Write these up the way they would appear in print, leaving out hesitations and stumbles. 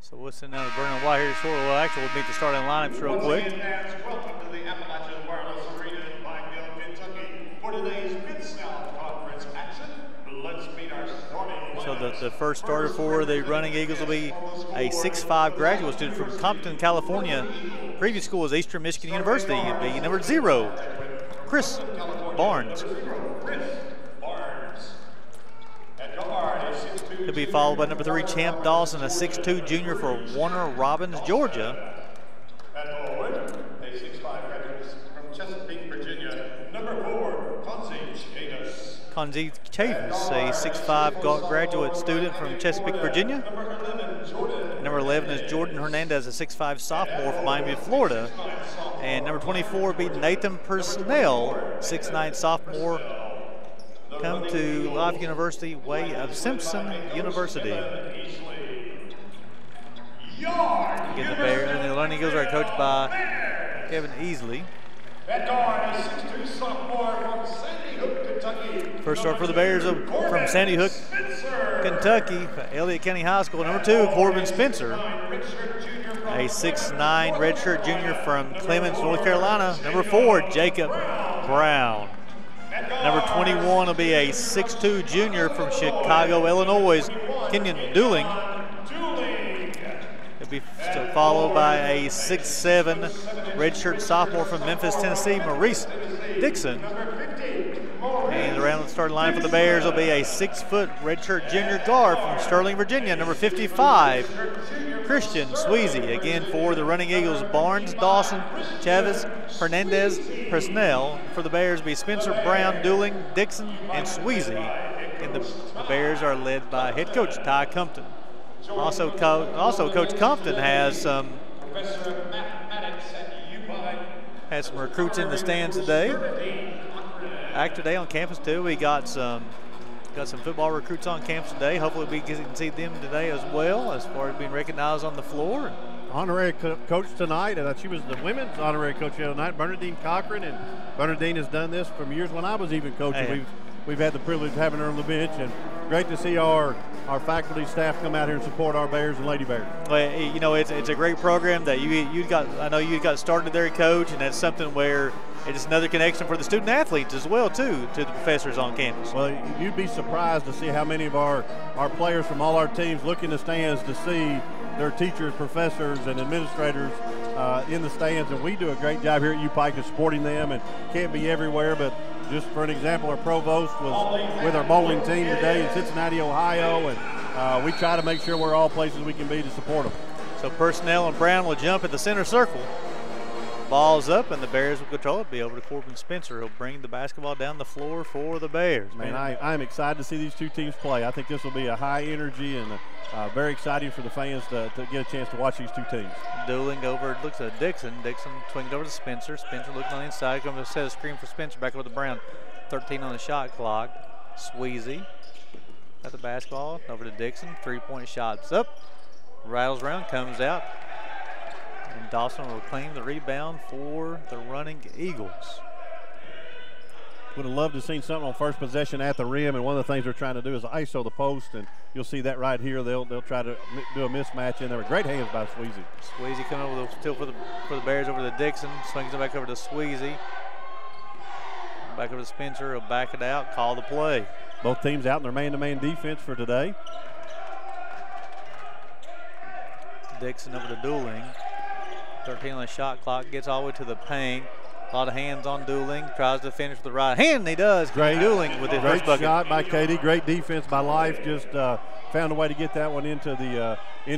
So we'll send down to Vernon White here shortly. Well, actually, we'll meet the starting lineups real quick. Welcome to the Appalachian Wireless Arena in Pineville, Kentucky for today's Mid-South Conference action. Let's meet our starting lineups. So the first starter for the Running Eagles will be a 6'5" graduate student from Compton, California. Previous school is Eastern Michigan University. It'll be number 0, Chris Barnes. He'll be followed by number 3, Champ Dawson, a 6'2" junior for Warner Robins, Georgia. At forward, a 6'5" graduate from Chesapeake, Virginia, number 4, Konzi Chavis, a 6'5" graduate student from Chesapeake, Virginia. Number 11 is Jordan Hernandez, a 6'5" sophomore from Miami, Florida. And number 24 will be Nathan Purcell, 6'9" sophomore, come to Live University way of Simpson University. Again, the Running Eagles are coached by Kevin Easley. That guard is 6'2" sophomore from Sandy Hook, Kentucky. First start for the Bears from Sandy Hook, Kentucky, Elliott County High School. Number 2, Corbin Spencer, a 6'9" redshirt junior from Clemens, North Carolina. Number 4, Jacob Brown. Number 21 will be a 6'2" junior from Chicago, Illinois, Kenyon Dooling. He'll be followed by a 6'7" redshirt sophomore from Memphis, Tennessee, Maurice Dixon. And around the starting line for the Bears will be a 6-foot redshirt junior guard from Sterling, Virginia, number 55, Christian Sweezy. Again for the Running Eagles, Barnes, Dawson, Chavez, Hernandez, Presnell. For the Bears be Spencer, Brown, Dooling, Dixon, and Sweezy. And the Bears are led by head coach Ty Compton. Also Coach Compton has some recruits in the stands today. Actor Day on campus too. We got some football recruits on campus today. Hopefully we can see them today as well, as far as being recognized on the floor. Honorary coach tonight, and she was the women's honorary coach the other night, Bernadine Cochran, and Bernadine has done this from years when I was even coaching. Hey. We've had the privilege of having her on the bench, and great to see our faculty staff come out here and support our Bears and Lady Bears. Well, you know, it's a great program that you got. I know you got started there, Coach, and that's something where it's another connection for the student athletes as well too, to the professors on campus. Well, you'd be surprised to see how many of our players from all our teams look in the stands to see their teachers, professors, and administrators in the stands, and we do a great job here at UPIKE of supporting them, and can't be everywhere, but just for an example, our provost was with our bowling team today in Cincinnati, Ohio, and we try to make sure we're all places we can be to support them. So Personnel and Brown will jump at the center circle. Ball's up, and the Bears will control it. Be over to Corbin Spencer. He'll bring the basketball down the floor for the Bears. Man, I'm excited to see these two teams play. I think this will be a high energy and very exciting for the fans to get a chance to watch these two teams. Dooling over, looks at Dixon. Dixon swings over to Spencer. Spencer looking on the inside. Comes to set a screen for Spencer. Back over to Brown. 13 on the shot clock. Sweezy got the basketball. Over to Dixon. 3-point shots up. Rattles around, comes out. And Dawson will claim the rebound for the Running Eagles. Would have loved to have seen something on first possession at the rim, and one of the things they're trying to do is ISO the post, and you'll see that right here. They'll try to do a mismatch in there. Great hands by Sweezy. Sweezy coming over still for the Bears over to Dixon. Swings it back over to Sweezy. Back over to Spencer. He'll back it out. Call the play. Both teams out in their man-to-man defense for today. Dixon over to Dooling. 13 on the shot clock. Gets all the way to the paint. A lot of hands on Dooling. Tries to finish with the right hand. And he does. Great. Dooling with his first bucket. Great shot by Katie. Great defense by Life. Just found a way to get that one into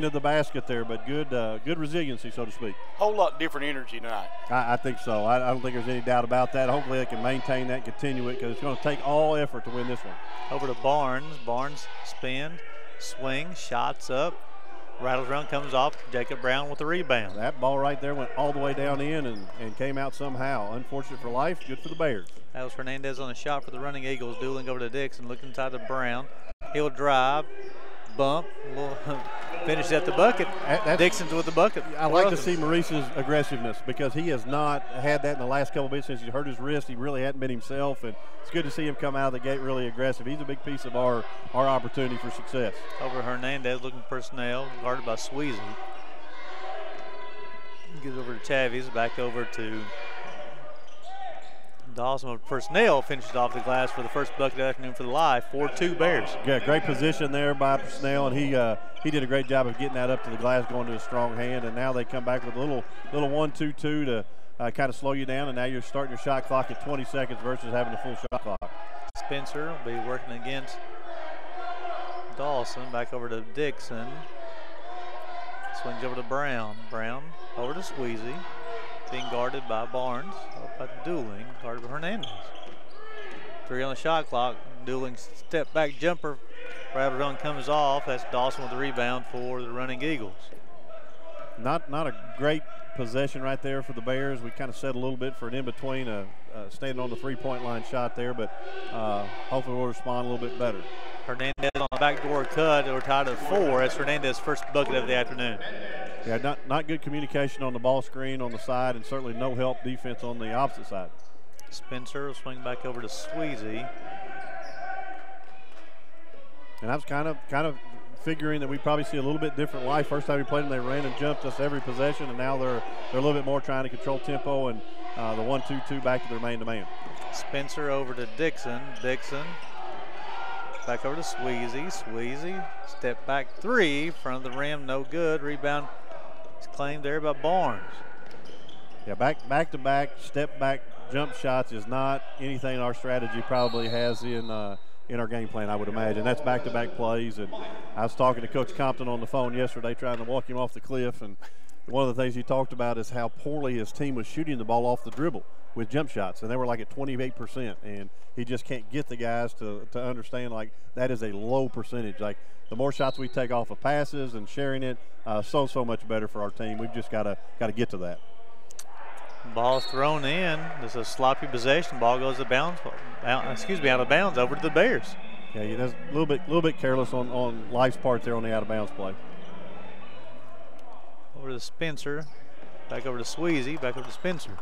the basket there. But good resiliency, so to speak. Whole lot different energy tonight. I think so. I don't think there's any doubt about that. Hopefully they can maintain that, continue it, because it's going to take all effort to win this one. Over to Barnes. Barnes spin, swing, shots up. Rattles around, comes off. Jacob Brown with the rebound. That ball right there went all the way down in and came out somehow. Unfortunate for Life, good for the Bears. That was Hernandez on a shot for the Running Eagles. Dooling over to Dixon, looking inside to Brown. He'll drive, bump, Finished at the bucket. Dixon's with the bucket. I like to see Maurice's aggressiveness because he has not had that in the last couple of bits since he hurt his wrist. He really hadn't been himself, and it's good to see him come out of the gate really aggressive. He's a big piece of our opportunity for success. Over Hernandez looking personnel, guarded by Sweezy. Gives over to Chavis, back over to Dawson with personnel, finishes off the glass for the first bucket of the afternoon for the Live. 4-2 Bears. Yeah, great position there by personnel, and he did a great job of getting that up to the glass, going to a strong hand, and now they come back with a little 1-2-2 to kind of slow you down, and now you're starting your shot clock at 20 seconds versus having a full shot clock. Spencer will be working against Dawson, back over to Dixon. Swings over to Brown. Brown over to Sweezy. Being guarded by Barnes. Up by Dooling. Guarded by Hernandez. 3 on the shot clock. Dooling step back jumper. Rattle run comes off. That's Dawson with the rebound for the running Eagles. Not a great possession right there for the Bears. We kind of set a little bit for an in-between, standing on the three-point line shot there, but hopefully we'll respond a little bit better. Hernandez on the backdoor cut. We're tied at 4. That's Hernandez's first bucket of the afternoon. Yeah, not good communication on the ball screen on the side, and certainly no help defense on the opposite side. Spencer will swing back over to Sweezy. And I was kind of figuring that we probably see a little bit different life. First time we played them, they ran and jumped us every possession, and now they're a little bit more trying to control tempo and the 1-2-2 back to their man-to-man. Spencer over to Dixon. Dixon back over to Sweezy. Sweezy step back 3, front of the rim, no good. Rebound is claimed there by Barnes. Yeah, back-to-back, step-back jump shots is not anything our strategy probably has in our game plan, I would imagine. That's back-to-back plays, and I was talking to Coach Compton on the phone yesterday trying to walk him off the cliff, and one of the things he talked about is how poorly his team was shooting the ball off the dribble with jump shots, and they were like at 28%, and he just can't get the guys to understand, like, that is a low percentage. Like, the more shots we take off of passes and sharing it, so much better for our team. We've just got to get to that. Ball's thrown in. This is a sloppy possession. Ball goes out of bounds over to the Bears. Yeah, that's a little bit careless on Life's part there on the out of bounds play. Over to Spencer. Back over to Sweezy. Back over to Spencer.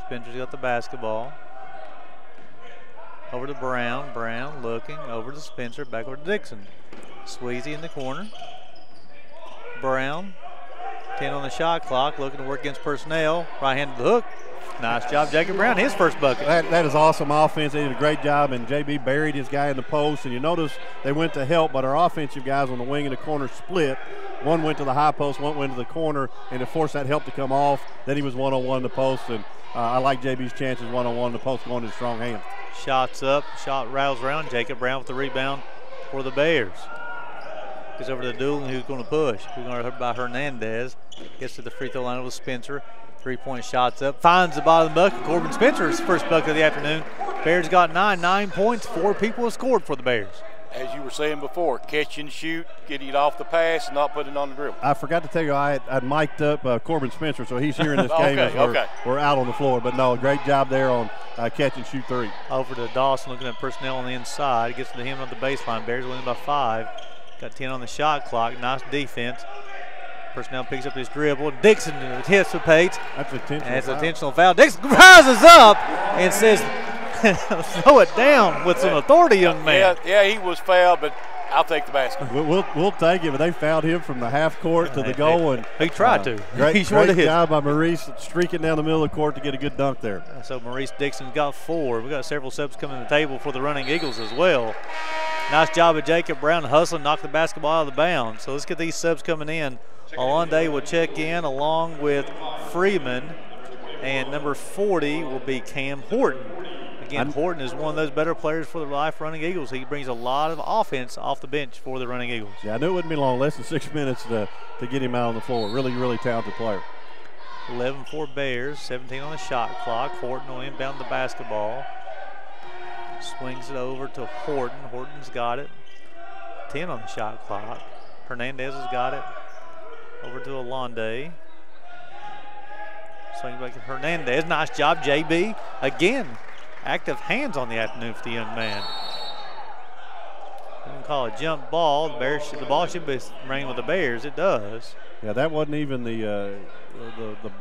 Spencer's got the basketball. Over to Brown. Brown looking over to Spencer. Back over to Dixon. Sweezy in the corner. Brown. 10 on the shot clock, looking to work against personnel. Right hand to the hook. Nice job, Jacob Brown, his first bucket. That is awesome offense. They did a great job, and JB buried his guy in the post. And you notice they went to help, but our offensive guys on the wing and the corner split. One went to the high post, one went to the corner, and it forced that help to come off. Then he was one-on-one in the post, and I like JB's chances one-on-one in the post going to his strong hand. Shots up, shot rattles around. Jacob Brown with the rebound for the Bears. Gets over to Doolin, who's going to push. Who's going to hurt by Hernandez. Gets to the free throw line with Spencer. 3-point shots up. Finds the bottom bucket. Corbin Spencer's first bucket of the afternoon. Bears got 9 points. 4 people have scored for the Bears. As you were saying before, catch and shoot, getting it off the pass, and not putting it on the dribble. I forgot to tell you, I'd mic'd up Corbin Spencer, so he's here in this game as we're out on the floor. But no, great job there on catch and shoot 3. Over to Dawson, looking at personnel on the inside. Gets to him on the baseline. Bears winning by 5. Got 10 on the shot clock. Nice defense. Personnel picks up his dribble. Dixon anticipates. That's intentional. That's an intentional foul. Dixon rises up and says, throw it down with some authority, young man. Yeah, he was fouled, but I'll take the basket. We'll take it, but they fouled him from the half court to the goal. And he tried to. Great job by Maurice streaking down the middle of the court to get a good dunk there. So Maurice Dixon got 4. We've got several subs coming to the table for the running Eagles as well. Nice job of Jacob Brown hustling, knocked the basketball out of the bounds. So let's get these subs coming in. Alonde will check in along with Freeman, and number 40 will be Cam Horton. Again, Horton is one of those better players for the Life running Eagles. He brings a lot of offense off the bench for the running Eagles. Yeah, I knew it wouldn't be long, less than 6 minutes to get him out on the floor. Really, really talented player. 11-4 Bears, 17 on the shot clock. Horton will inbound the basketball. Swings it over to Horton. Horton's got it. 10 on the shot clock. Hernandez has got it. Over to Alonde. Swings back to Hernandez. Nice job, JB. Again, active hands on the afternoon for the young man. call a jump ball. The ball should be ringing with the Bears. It does. Yeah, that wasn't even the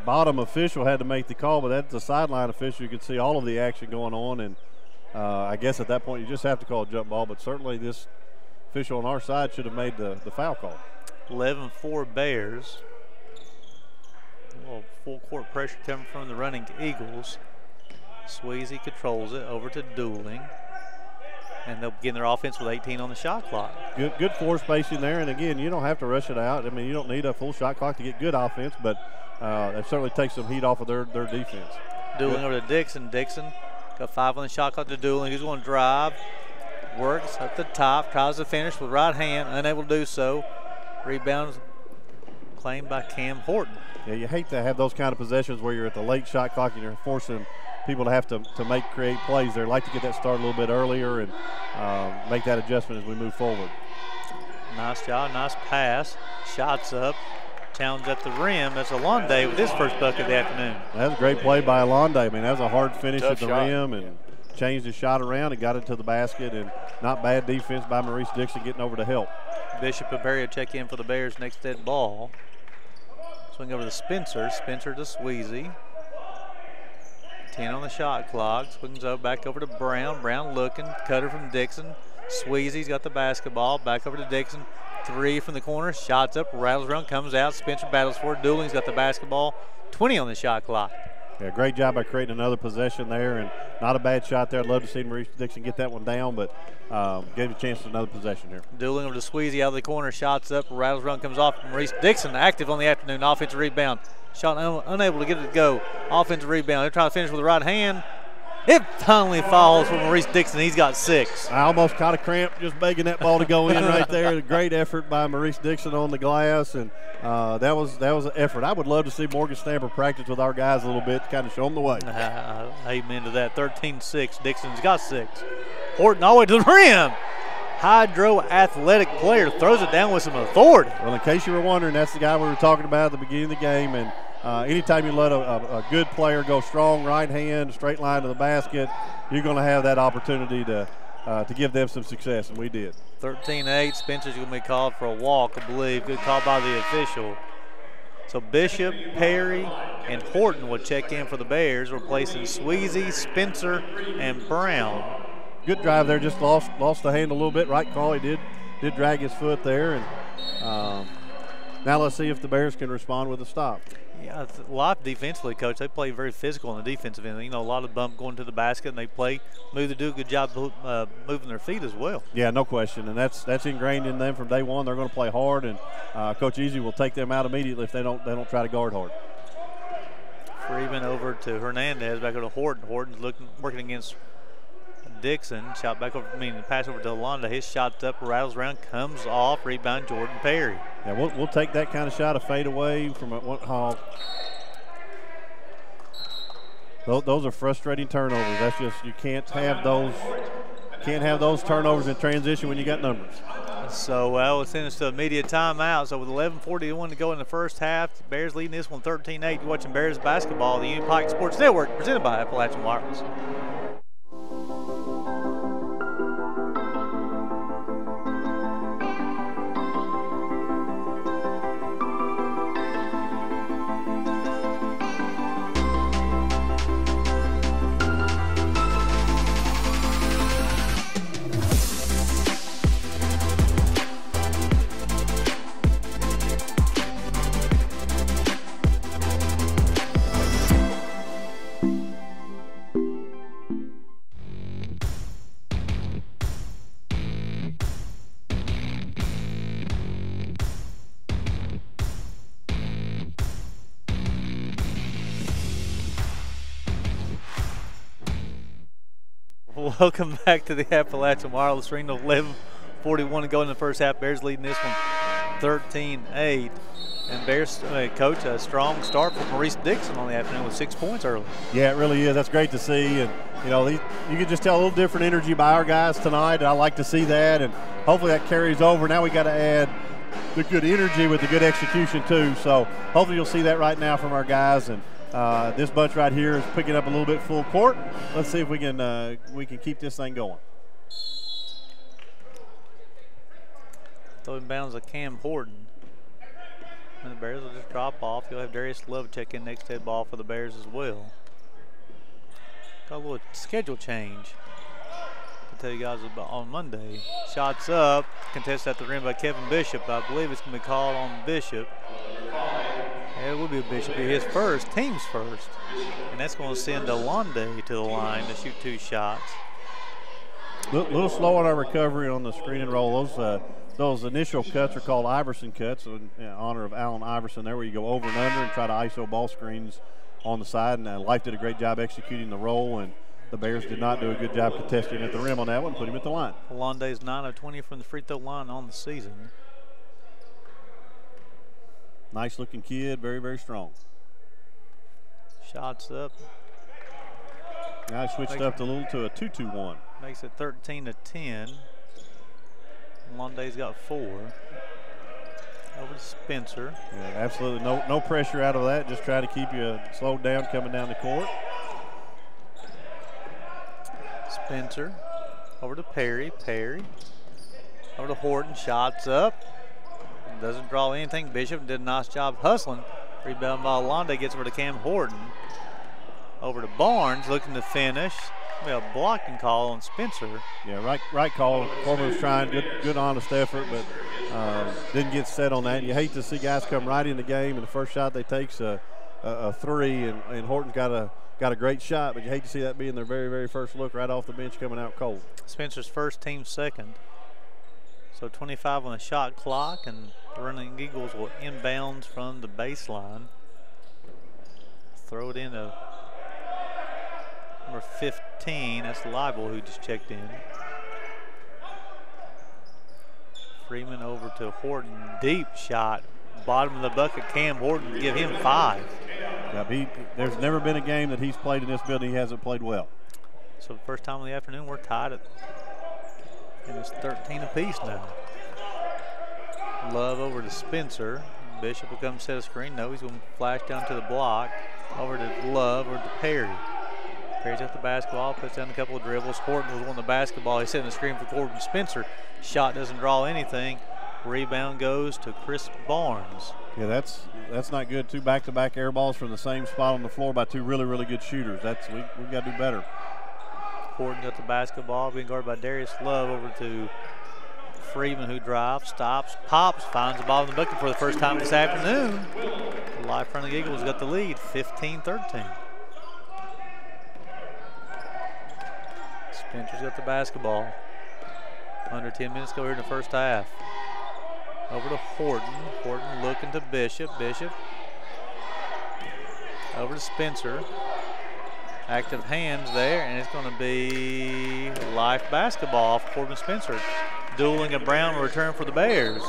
bottom official had to make the call, but that's the sideline official. You could see all of the action going on, and I guess at that point you just have to call a jump ball, but certainly this official on our side should have made the foul call. 11-4 Bears. A little full court pressure coming from the running Eagles. Sweezy controls it over to Dooling. And they'll begin their offense with 18 on the shot clock. Good floor spacing there, and again, you don't have to rush it out. I mean, you don't need a full shot clock to get good offense, but it certainly takes some heat off of their defense. Dooling over to Dixon. Dixon got 5 on the shot clock to Dooling. He's going to drive, works at the top, tries to finish with right hand, unable to do so. Rebound claimed by Cam Horton. Yeah, you hate to have those kind of possessions where you're at the late shot clock and you're forcing people to have to create plays there. Like to get that started a little bit earlier and make that adjustment as we move forward. Nice job, nice pass. Shots up, challenge at the rim. That's Alonde with his first bucket of the afternoon. That was a great play by Alonde. I mean, that was a hard finish Tough at the shot. rim and changed his shot around and got it to the basket, and not bad defense by Maurice Dixon getting over to help. Bishop and Perry check in for the Bears next dead ball. Swing over to Spencer. Spencer to Sweezy. 10 on the shot clock. Swings up back over to Brown. Brown looking. Cutter from Dixon. Sweezy's got the basketball. Back over to Dixon. 3 from the corner. Shots up. Rattles around. Comes out. Spencer battles for it. Dooling's got the basketball. 20 on the shot clock. Yeah, great job by creating another possession there, and not a bad shot there. I'd love to see Maurice Dixon get that one down, but gave a chance to another possession here. Dooling over to Sweezy out of the corner. Shots up. Rattles around. Comes off. Maurice Dixon active on the afternoon. Offensive rebound. Shot unable to get it to go. Offensive rebound. They're trying to finish with the right hand. It finally falls for Maurice Dixon. He's got 6. I almost caught a cramp just begging that ball to go in right there. A great effort by Maurice Dixon on the glass, and that was an effort. I would love to see Morgan Stamper practice with our guys a little bit to kind of show them the way. Amen to that. 13-6. Dixon's got 6. Horton all the way to the rim. Hydro athletic player throws it down with some authority. Well, in case you were wondering, that's the guy we were talking about at the beginning of the game. And anytime you let a good player go strong, right hand, straight line to the basket, you're going to have that opportunity to give them some success, and we did. 13-8. Spencer's going to be called for a walk, I believe. Good call by the official. So Bishop, Perry, and Horton will check in for the Bears, replacing Sweezy, Spencer, and Brown. Good drive there, just lost the hand a little bit. Right call, he did drag his foot there. And now let's see if the Bears can respond with a stop. Yeah, a lot defensively, Coach. They play very physical on the defensive end. You know, a lot of bump going to the basket, and they do a good job moving their feet as well. Yeah, no question, and that's ingrained in them from day one. They're going to play hard, and Coach Easy will take them out immediately if they don't try to guard hard. Freeman over to Hernandez, back over to Horton. Horton's working against Dixon. Shot back over, pass over to Alonda. His shot's up, rattles around, comes off, rebound Jordan Perry. Yeah, we'll take that kind of shot, a fade away from a one. Those are frustrating turnovers. That's just, you can't have those turnovers in transition when you got numbers. So we'll send us to immediate timeout. So with 11:41 to go in the first half, Bears leading this one 13-8. You're watching Bears basketball, the UPIKE Sports Network, presented by Appalachian Wireless. Welcome back to the Appalachian Wireless Arena. 11:41 to go in the first half. Bears leading this one 13-8. And Bears coach, a strong start for Maurice Dixon on the afternoon with 6 points early. Yeah, it really is. That's great to see. And, you know, you can just tell a little different energy by our guys tonight. And I like to see that. And hopefully that carries over. Now we got to add the good energy with the good execution, too. So hopefully you'll see that right now from our guys. And this bunch right here is picking up a little bit full court. Let's see if we can keep this thing going. Throw inbounds to Cam Horton. And the Bears will just drop off. You'll have Darius Love check in next head ball for the Bears as well. Got a little schedule change. I'll tell you guys about on Monday. Shots up, contested at the rim by Kevin Bishop. I believe it's going to be called on Bishop. Yeah, it will be Bishop, be his first, team's first. And that's going to send Alonde to the line to shoot 2 shots. A little slow on our recovery on the screen and roll. Those initial cuts are called Iverson cuts in honor of Allen Iverson there, where you go over and under and try to ISO ball screens on the side. And Life did a great job executing the roll, and the Bears did not do a good job contesting at the rim on that one, put him at the line. Alonde's 9 of 20 from the free throw line on the season. Nice looking kid, very, very strong. Shots up. Now he switched up a little to a 2-2-1. Makes it 13-10. Alonde's got 4. Over to Spencer. Yeah, absolutely no pressure out of that. Just trying to keep you slowed down coming down the court. Spencer. Over to Perry. Perry. Over to Horton. Shots up. Doesn't draw anything. Bishop did a nice job hustling. Rebound by Alonde. Gets over to Cam Horton. Over to Barnes. Looking to finish. Be a blocking call on Spencer. Yeah, right call. Corbin was trying, good honest effort, but didn't get set on that. You hate to see guys come right in the game, and the first shot they take's a 3, and Horton's got a great shot, but you hate to see that being their very, very first look right off the bench coming out cold. Spencer's first, team second. So 25 on the shot clock, and the running Eagles will inbounds from the baseline. Throw it into number 15, that's Leibel who just checked in. Freeman over to Horton, deep shot. Bottom of the bucket, Cam Horton, give him 5. Yeah, there's never been a game that he's played in this building he hasn't played well. So the first time of the afternoon, we're tied at, and it's 13 apiece now. Love over to Spencer. Bishop will come set a screen. No, he's going to flash down to the block. Over to Love, over to Perry. Perry's got the basketball, puts down a couple of dribbles. Horton was on the basketball. He's setting the screen for Corbin Spencer. Shot doesn't draw anything. Rebound goes to Chris Barnes. Yeah, that's not good. 2 back-to-back air balls from the same spot on the floor by 2 really, really good shooters. We've got to do better. Horton got the basketball, being guarded by Darius Love. Over to Freeman, who drives, stops, pops, finds the ball in the bucket for the first time this afternoon. The Life Running Eagles got the lead, 15-13. Spencer's got the basketball. Under 10 minutes go here in the first half. Over to Horton. Horton looking to Bishop. Bishop. Over to Spencer. Active hands there, and it's going to be Life basketball off Corbin Spencer. Dueling a Brown return for the Bears.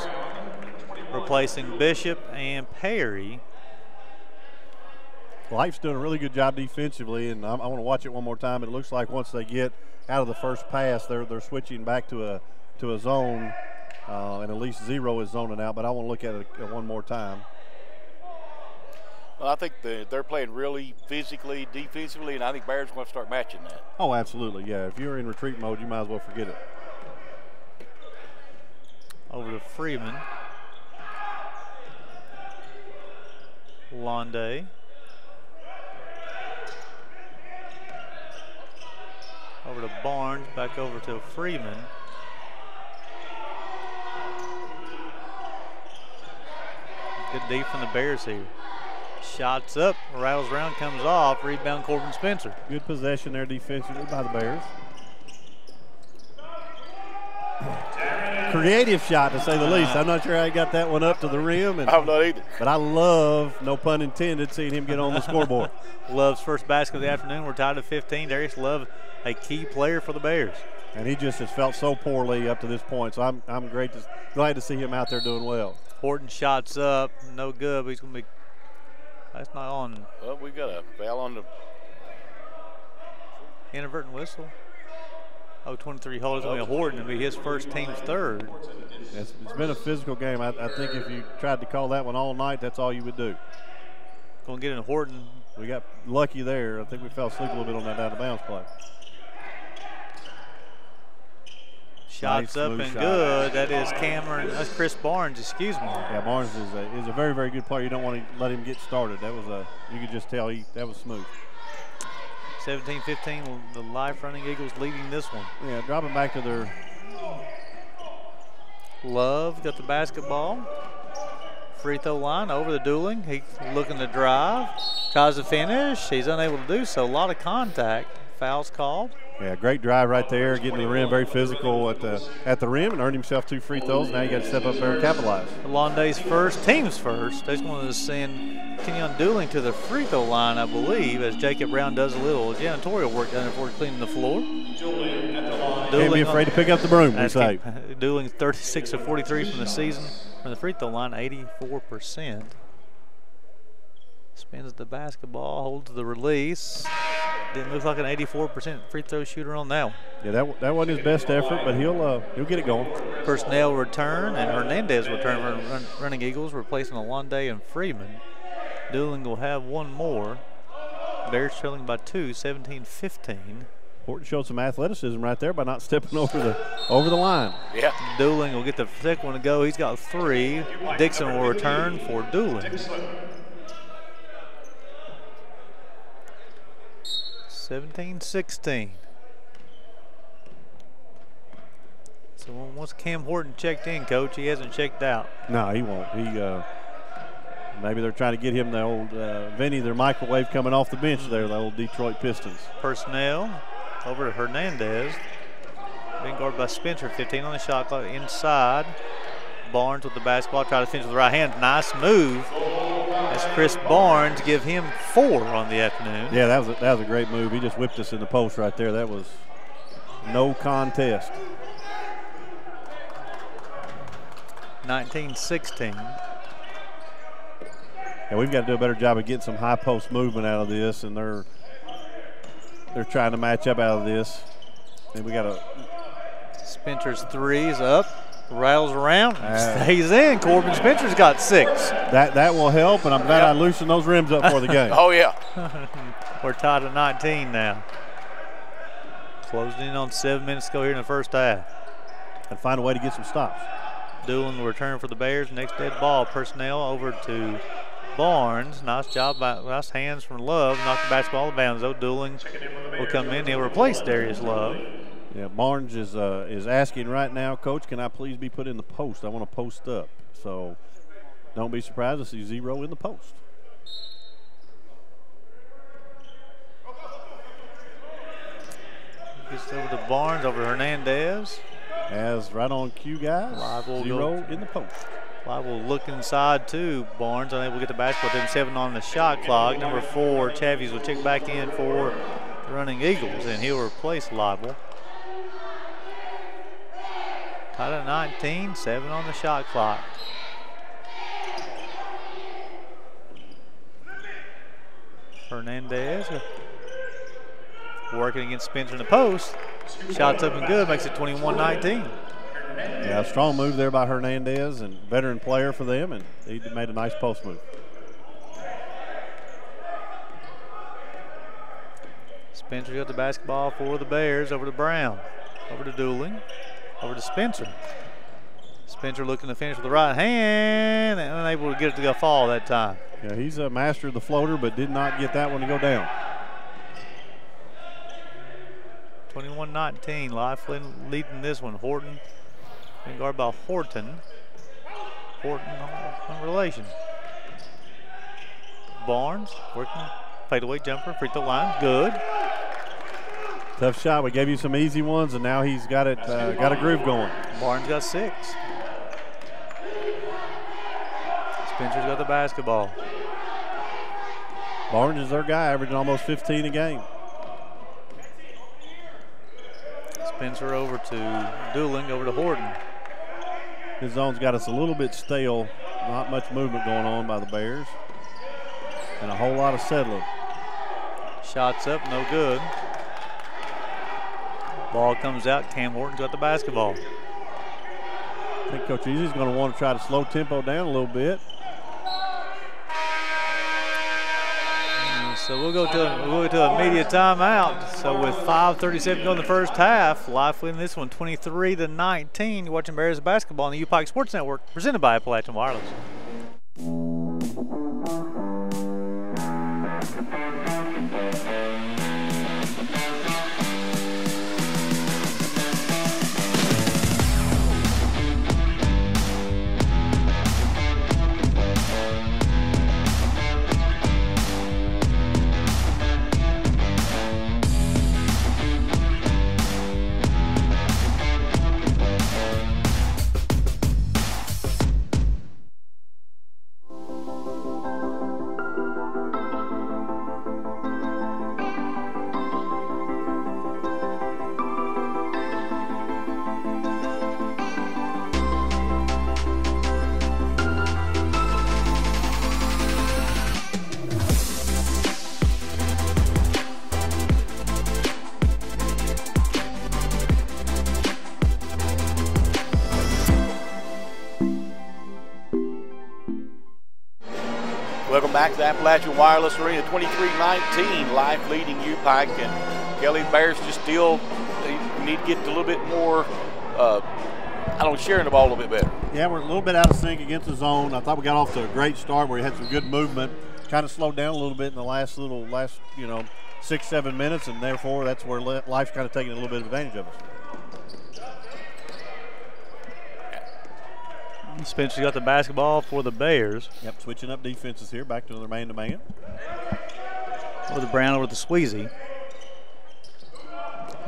Replacing Bishop and Perry. Life's doing a really good job defensively, and I want to watch it one more time. It looks like once they get out of the first pass, they're switching back to a zone, and at least Zero is zoning out. But I want to look at it one more time. Well, I think they're playing really physically, defensively, and I think Bears are going to start matching that. Oh, absolutely, yeah. If you're in retreat mode, you might as well forget it. Over to Freeman. Londe. Over to Barnes, back over to Freeman. Good deep from the Bears here. Shots up, rattles around, comes off. Rebound Corbin Spencer. Good possession there defensively by the Bears. Creative shot, to say the least. I'm not sure how he got that one up to the rim. I'm not either. But I love, no pun intended, seeing him get on the scoreboard. Love's first basket of the afternoon. We're tied at 15. Darius Love, a key player for the Bears. And he just has felt so poorly up to this point. So I'm glad to see him out there doing well. Horton shots up, no good, but he's going to be, that's not on. Well, we got a foul on the inadvertent whistle. Oh, 23 holders on Horton. It'll be his first, team's third. It's been a physical game. I think if you tried to call that one all night, that's all you would do. Going to get in Horton. We got lucky there. I think we fell asleep a little bit on that out of bounds play. Shots nice, up and shot. good. That is that's Chris Barnes, excuse me. Yeah, Barnes is a very, very good player. You don't want to let him get started. That was you could just tell that was smooth. 17-15, the Life Running Eagles leading this one. Yeah, dropping back to their. Love got the basketball. Free throw line over the Dueling. He's looking to drive. Tries to finish. He's unable to do so. A lot of contact. Fouls called. Yeah, great drive right there, getting to the rim, very physical at the rim, and earned himself 2 free throws. Now you got to step up there and capitalize. Londe's first, team's first. They just wanted to send Kenyon Dueling to the free throw line, I believe, as Jacob Brown does a little janitorial work down there before cleaning the floor. Can't be afraid to pick up the broom, we say. Dueling 36 of 43 from the season. From the free throw line, 84%. Spins the basketball, holds the release. Didn't look like an 84% free throw shooter on that one. Yeah, that wasn't his best effort, but he'll get it going. Personnel return and Hernandez return for Running Eagles, replacing Alonde and Freeman. Dueling will have one more. Bears trailing by 2, 17-15. Horton showed some athleticism right there by not stepping over the line. Yeah. Dueling will get the second one to go. He's got 3. Dixon will return for Dueling. 17-16. So once Cam Horton checked in, Coach, he hasn't checked out. No, he won't. Maybe they're trying to get him the old Vinny, their microwave coming off the bench there, the old Detroit Pistons. Personnel over to Hernandez. Being guarded by Spencer, 15 on the shot clock inside. Barnes with the basketball, try to finish with the right hand. Nice move. As Chris Barnes give him 4 on the afternoon. Yeah, that was a great move. He just whipped us in the post right there. That was no contest. 19-16. Yeah, we've got to do a better job of getting some high post movement out of this, and they're trying to match up out of this. And we got to. Spencer's 3 is up. Rattles around, stays in. Corbin Spencer's got 6. That will help, and I'm glad I loosened those rims up for the game. Oh, yeah. We're tied at 19 now. Closing in on 7 minutes to go here in the first half. And find a way to get some stops. Doolin will return for the Bears. Next dead ball. Personnel over to Barnes. Nice job nice hands from Love. Knocked the basketball out of bounds, though. Doolin will come in. He'll replace Darius Love. Yeah, Barnes is asking right now, Coach, can I please be put in the post? I want to post up. So don't be surprised to see 0 in the post. Gets over to Barnes, over to Hernandez. As right on cue, guys. 0 in the post. Live will look inside too. Barnes unable to get the basketball. Then 7 on the shot clock. Number 4, Chavies will check back in for the Running Eagles, and he'll replace Live. Tied at 19, 7 on the shot clock. Hernandez working against Spencer in the post. Shots up and good, makes it 21-19. Yeah, strong move there by Hernandez, and veteran player for them, and he made a nice post move. Spencer got the basketball for the Bears, over to Brown, over to Dueling. Over to Spencer. Spencer looking to finish with the right hand and unable to get it to go fall that time. Yeah, he's a master of the floater, but did not get that one to go down. 21-19, Live Flynn leading this one. Horton being guarded by Horton. Horton on relation. Barnes working fadeaway jumper, free throw line, good. Tough shot. We gave you some easy ones, and now he's got it, got a groove going. Barnes got 6. Spencer's got the basketball. Barnes is their guy, averaging almost 15 a game. Spencer over to Dueling, over to Horton. His zone's got us a little bit stale. Not much movement going on by the Bears. And a whole lot of settling. Shots up, no good. Ball comes out. Cam Horton's got the basketball. I think Coach Easy's going to want to try to slow tempo down a little bit. So we'll go to a media timeout. So with 5:37 to go in the first half, Life winning this one 23-19. You're watching Bears basketball on the UPIKE Sports Network, presented by Appalachian Wireless. Welcome back to the Appalachian Wireless Arena, 23-19, Life leading UPIKE, and Kelly Bears just still need to get a little bit more, sharing the ball a little bit better. Yeah, we're a little bit out of sync against the zone. I thought we got off to a great start where we had some good movement, kind of slowed down a little bit in the last 6-7 minutes, and therefore that's where Life's kind of taking a little bit of advantage of us. Spencer's got the basketball for the Bears. Yep, switching up defenses here, back to another man-to-man. Over the Brown, over the Sweezy.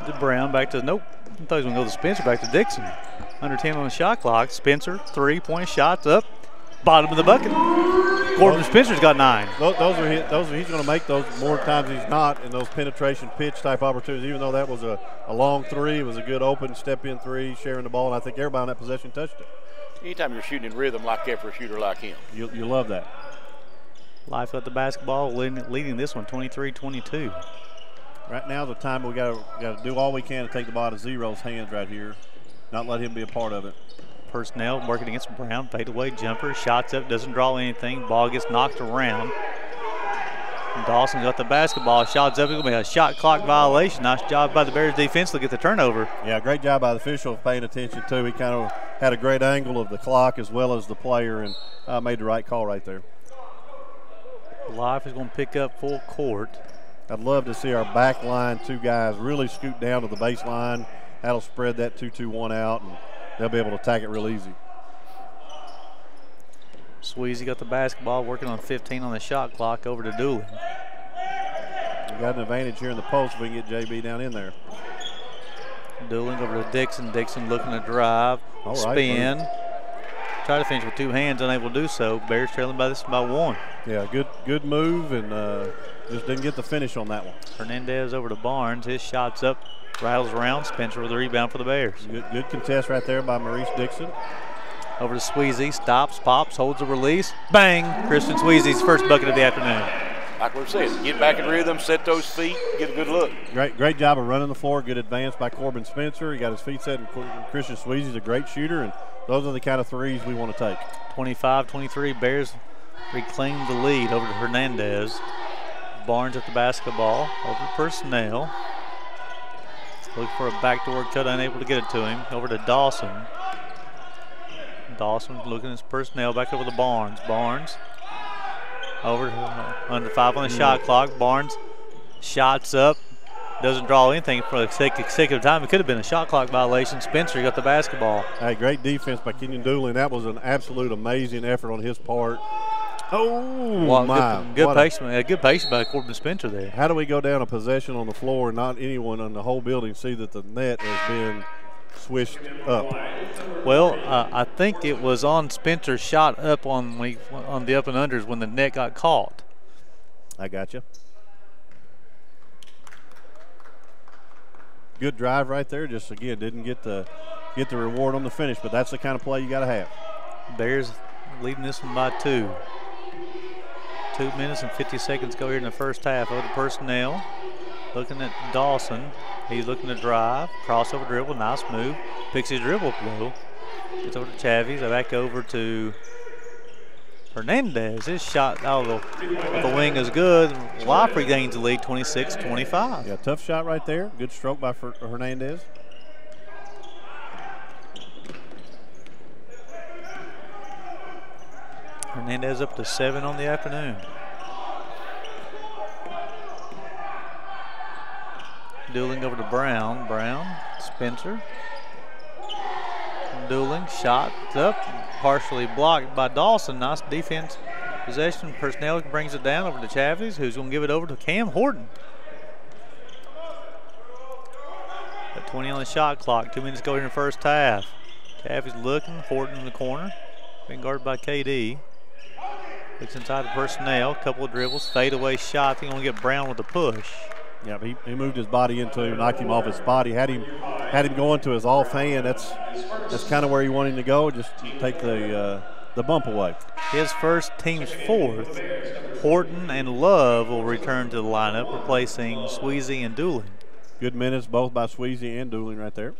To Brown, back to, nope. I thought he was going to go to Spencer, back to Dixon. Under 10 on the shot clock. Spencer, 3-point shots up. Bottom of the bucket. Corbin Spencer's got 9. Those are he's going to make those more times he's not in those penetration pitch type opportunities. Even though that was a long three, it was a good open step-in three, sharing the ball, and I think everybody on that possession touched it. Anytime you're shooting in rhythm like that for a shooter like him. You love that. Life got the basketball, leading this one 23-22. Right now is the time we got to do all we can to take the ball out of Zero's hands right here, not let him be a part of it. Personnel working against Brown, fade away jumper, shots up, doesn't draw anything, ball gets knocked around. Dawson got the basketball, shots up, it's going to be a shot clock violation. Nice job by the Bears defense to get the turnover. Yeah, great job by the official paying attention too. He kind of had a great angle of the clock as well as the player and made the right call right there. Life is going to pick up full court. I'd love to see our back line two guys really scoot down to the baseline. That'll spread that 2-2-1 out, and they'll be able to attack it real easy. Sweezy got the basketball, working on 15 on the shot clock, over to Dooley. We got an advantage here in the post if we can get JB down in there. Dooley over to Dixon. Dixon looking to drive, all spin. Right, try to finish with two hands, unable to do so. Bears trailing by 1. Yeah, good move, and just didn't get the finish on that one. Hernandez over to Barnes. His shot's up, rattles around. Spencer with the rebound for the Bears. Good contest right there by Maurice Dixon. Over to Sweezy, stops, pops, holds a release. Bang! Christian Sweezy's first bucket of the afternoon. Like we said, get back in rhythm, set those feet, get a good look. Great job of running the floor. Good advance by Corbin Spencer. He got his feet set, and Christian Sweezy's a great shooter, and those are the kind of threes we want to take. 25-23, Bears reclaim the lead over to Hernandez. Barnes at the basketball, over to personnel. Looking for a backdoor cut, unable to get it to him. Over to Dawson. Dawson looking at his personnel, back over to Barnes. Barnes over under 5 on the shot clock. Barnes shots up, doesn't draw anything for a consecutive time. It could have been a shot clock violation. Spencer got the basketball. Hey, great defense by Kenyon Dooley, and that was an absolute amazing effort on his part. Oh, well, my. Good patience by Corbin Spencer there. How do we go down a possession on the floor and not anyone in the whole building see that the net has been swished up? Well, I think it was on Spencer's shot up on the up and unders when the net got caught. I got you. Good drive right there. Just again didn't get the reward on the finish, but that's the kind of play you got to have. Bears leading this one by 2. 2 minutes and 50 seconds go here in the first half. Over the personnel, looking at Dawson. He's looking to drive, crossover dribble, nice move. Picks his dribble low. Gets over to Chavies, back over to Hernandez, his shot out of the wing is good. Life regains the lead, 26-25. Yeah, tough shot right there. Good stroke by Hernandez. Hernandez up to 7 on the afternoon. Dueling over to Brown. Brown, Spencer. Dueling, shot up, partially blocked by Dawson. Nice defense. Possession, personnel brings it down over to Chavis, who's going to give it over to Cam Horton. Got 20 on the shot clock, 2 minutes to go in the first half. Chavis looking, Horton in the corner, being guarded by KD. Looks inside the personnel, couple of dribbles, fadeaway shot. He's going to get Brown with the push. Yeah, he moved his body into him, knocked him off his spot. He had him going to his offhand. That's kind of where he wanted him to go. Just take the bump away. His first, team's fourth. Horton and Love will return to the lineup, replacing Sweezy and Dooling. Good minutes both by Sweezy and Dooling right there.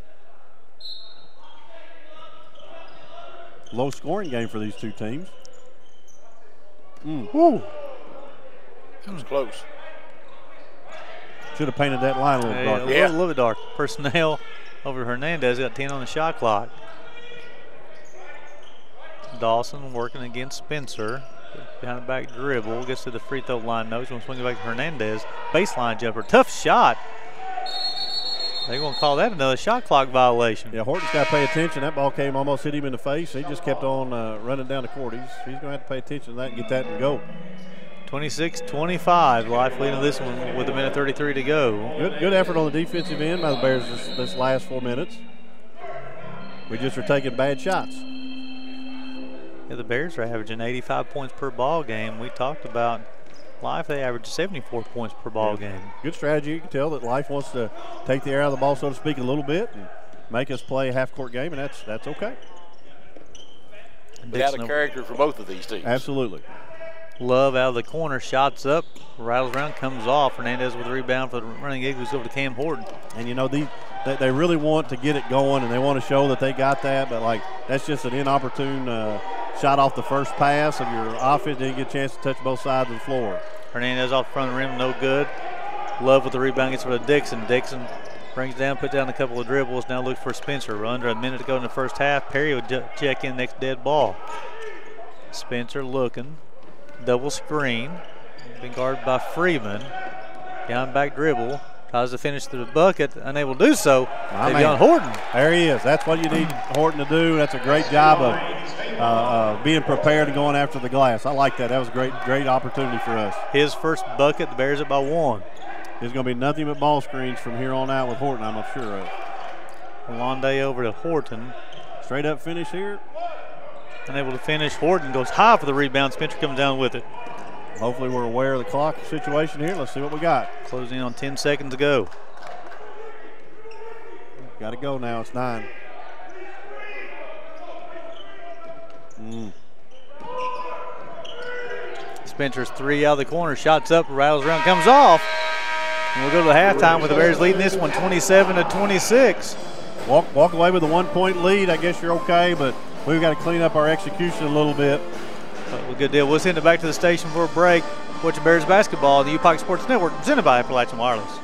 Low scoring game for these two teams. Woo. That was close. Should have painted that line a little darker. A little bit dark. Personnel over to Hernandez, got 10 on the shot clock. Dawson working against Spencer. Behind the back dribble, gets to the free throw line. Knows going to swing it back to Hernandez. Baseline jumper, tough shot. They're going to call that another shot clock violation. Yeah, Horton's got to pay attention. That ball came, almost hit him in the face. He just kept on running down the court. He's going to have to pay attention to that and get that and go. 26-25, Life leading this one with 1:33 to go. Good effort on the defensive end by the Bears this last 4 minutes. We just are taking bad shots. Yeah, the Bears are averaging 85 points per ball game. We talked about Life, they average 74 points per ball game. Good strategy. You can tell that Life wants to take the air out of the ball, so to speak, a little bit and make us play a half-court game, and that's okay. They got a character for both of these teams. Absolutely. Love out of the corner, shots up, rattles around, comes off. Hernandez with the rebound for the running Eagles over to Cam Horton. And you know, they really want to get it going, and they want to show that they got that, but like that's just an inopportune shot off the first pass of your offense. Didn't get a chance to touch both sides of the floor. Hernandez off the front of the rim, no good. Love with the rebound, gets for the Dixon. Dixon brings down, put down a couple of dribbles, now looks for Spencer. We're under a minute to go in the first half. Perry would check in next dead ball. Spencer looking. Double screen, been guarded by Freeman. Down back dribble, tries to finish the bucket, unable to do so. Davion Horton. There he is. That's what you need Horton to do. That's a great job of being prepared and going after the glass. I like that. That was a great opportunity for us. His first bucket, the Bears up by 1. There's going to be nothing but ball screens from here on out with Horton, I'm sure of. Londe over to Horton. Straight up finish here. Unable to finish. Horton goes high for the rebound. Spencer comes down with it. Hopefully we're aware of the clock situation here. Let's see what we got. Closing on 10 seconds to go. Got to go now. It's 9. Spencer's 3 out of the corner. Shots up, rattles around, comes off. And we'll go to the halftime with the Bears leading this one 27-26. Walk away with a 1-point lead. I guess you're okay, but we've got to clean up our execution a little bit. Well, good deal. We'll send it back to the station for a break. Watching Bears basketball on the UPIKE Sports Network, presented by Appalachian Wireless.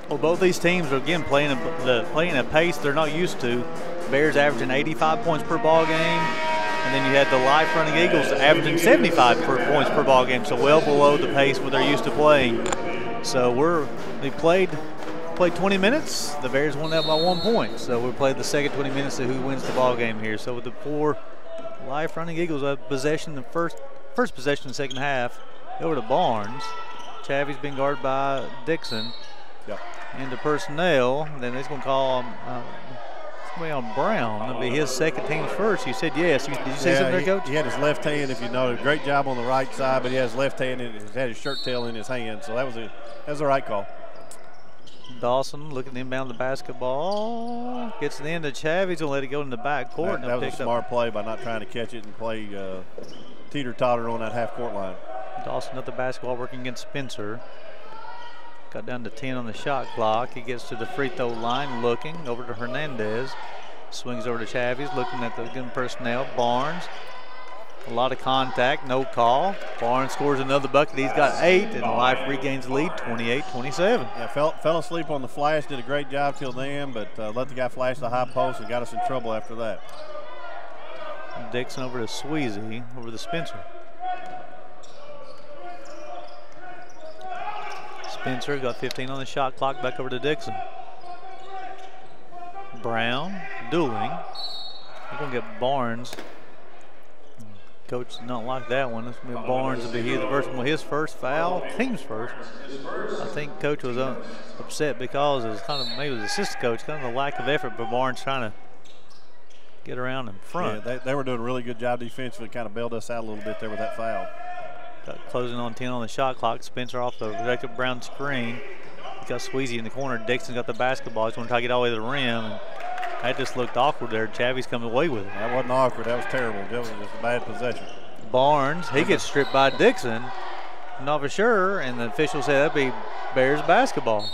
Well, both these teams are again playing a pace they're not used to. Bears averaging 85 points per ball game, and then you had the Life running Eagles averaging 75 points per ball game, so well below the pace where they're used to playing. So we played 20 minutes. The Bears won that by 1 point. So we played the second 20 minutes of who wins the ball game here. So with the 4 Life running Eagles possession, the first possession in the second half, over to Barnes. Chavy's been guarded by Dixon. Yep. Into personnel. Then he's going to call somebody on Brown. That'll be his second team's first. You said yes. Did you say something there, Coach? He had his left hand, if you noted. Great job on the right side, but he has his left hand and he had his shirt tail in his hand. So that was the right call. Dawson looking inbound the basketball. Gets it into Chav. He's going to let it go in the back court. That was a smart play by not trying to catch it and play teeter-totter on that half-court line. Dawson at the basketball working against Spencer. Got down to 10 on the shot clock. He gets to the free throw line looking. Over to Hernandez. Swings over to Chav. He's looking at the good personnel. Barnes A lot of contact, no call. Barnes scores another bucket. He's got 8, and Life regains the lead, 28-27. Yeah, fell asleep on the flash, did a great job till then, but let the guy flash the high post and got us in trouble after that. Dixon over to Sweezy, over to Spencer. Spencer got 15 on the shot clock, back over to Dixon. Brown, dueling. We're going to get Barnes. Coach did not like that one. This will be Barnes will be the first one, his first foul, team's first. I think Coach was upset because it was kind of maybe the assistant coach, kind of the lack of effort, but Barnes trying to get around in front. Yeah, they were doing a really good job defensively, kind of bailed us out a little bit there with that foul. Got closing on 10 on the shot clock. Spencer off the Jacob Brown screen. He got Sweezy in the corner. Dixon got the basketball. He's going to try to get all the way to the rim. And that just looked awkward there. Chavy's coming away with it. That wasn't awkward. That was terrible. That was just a bad possession. Barnes, he gets stripped by Dixon. Not for sure. And the official said that'd be Bears basketball.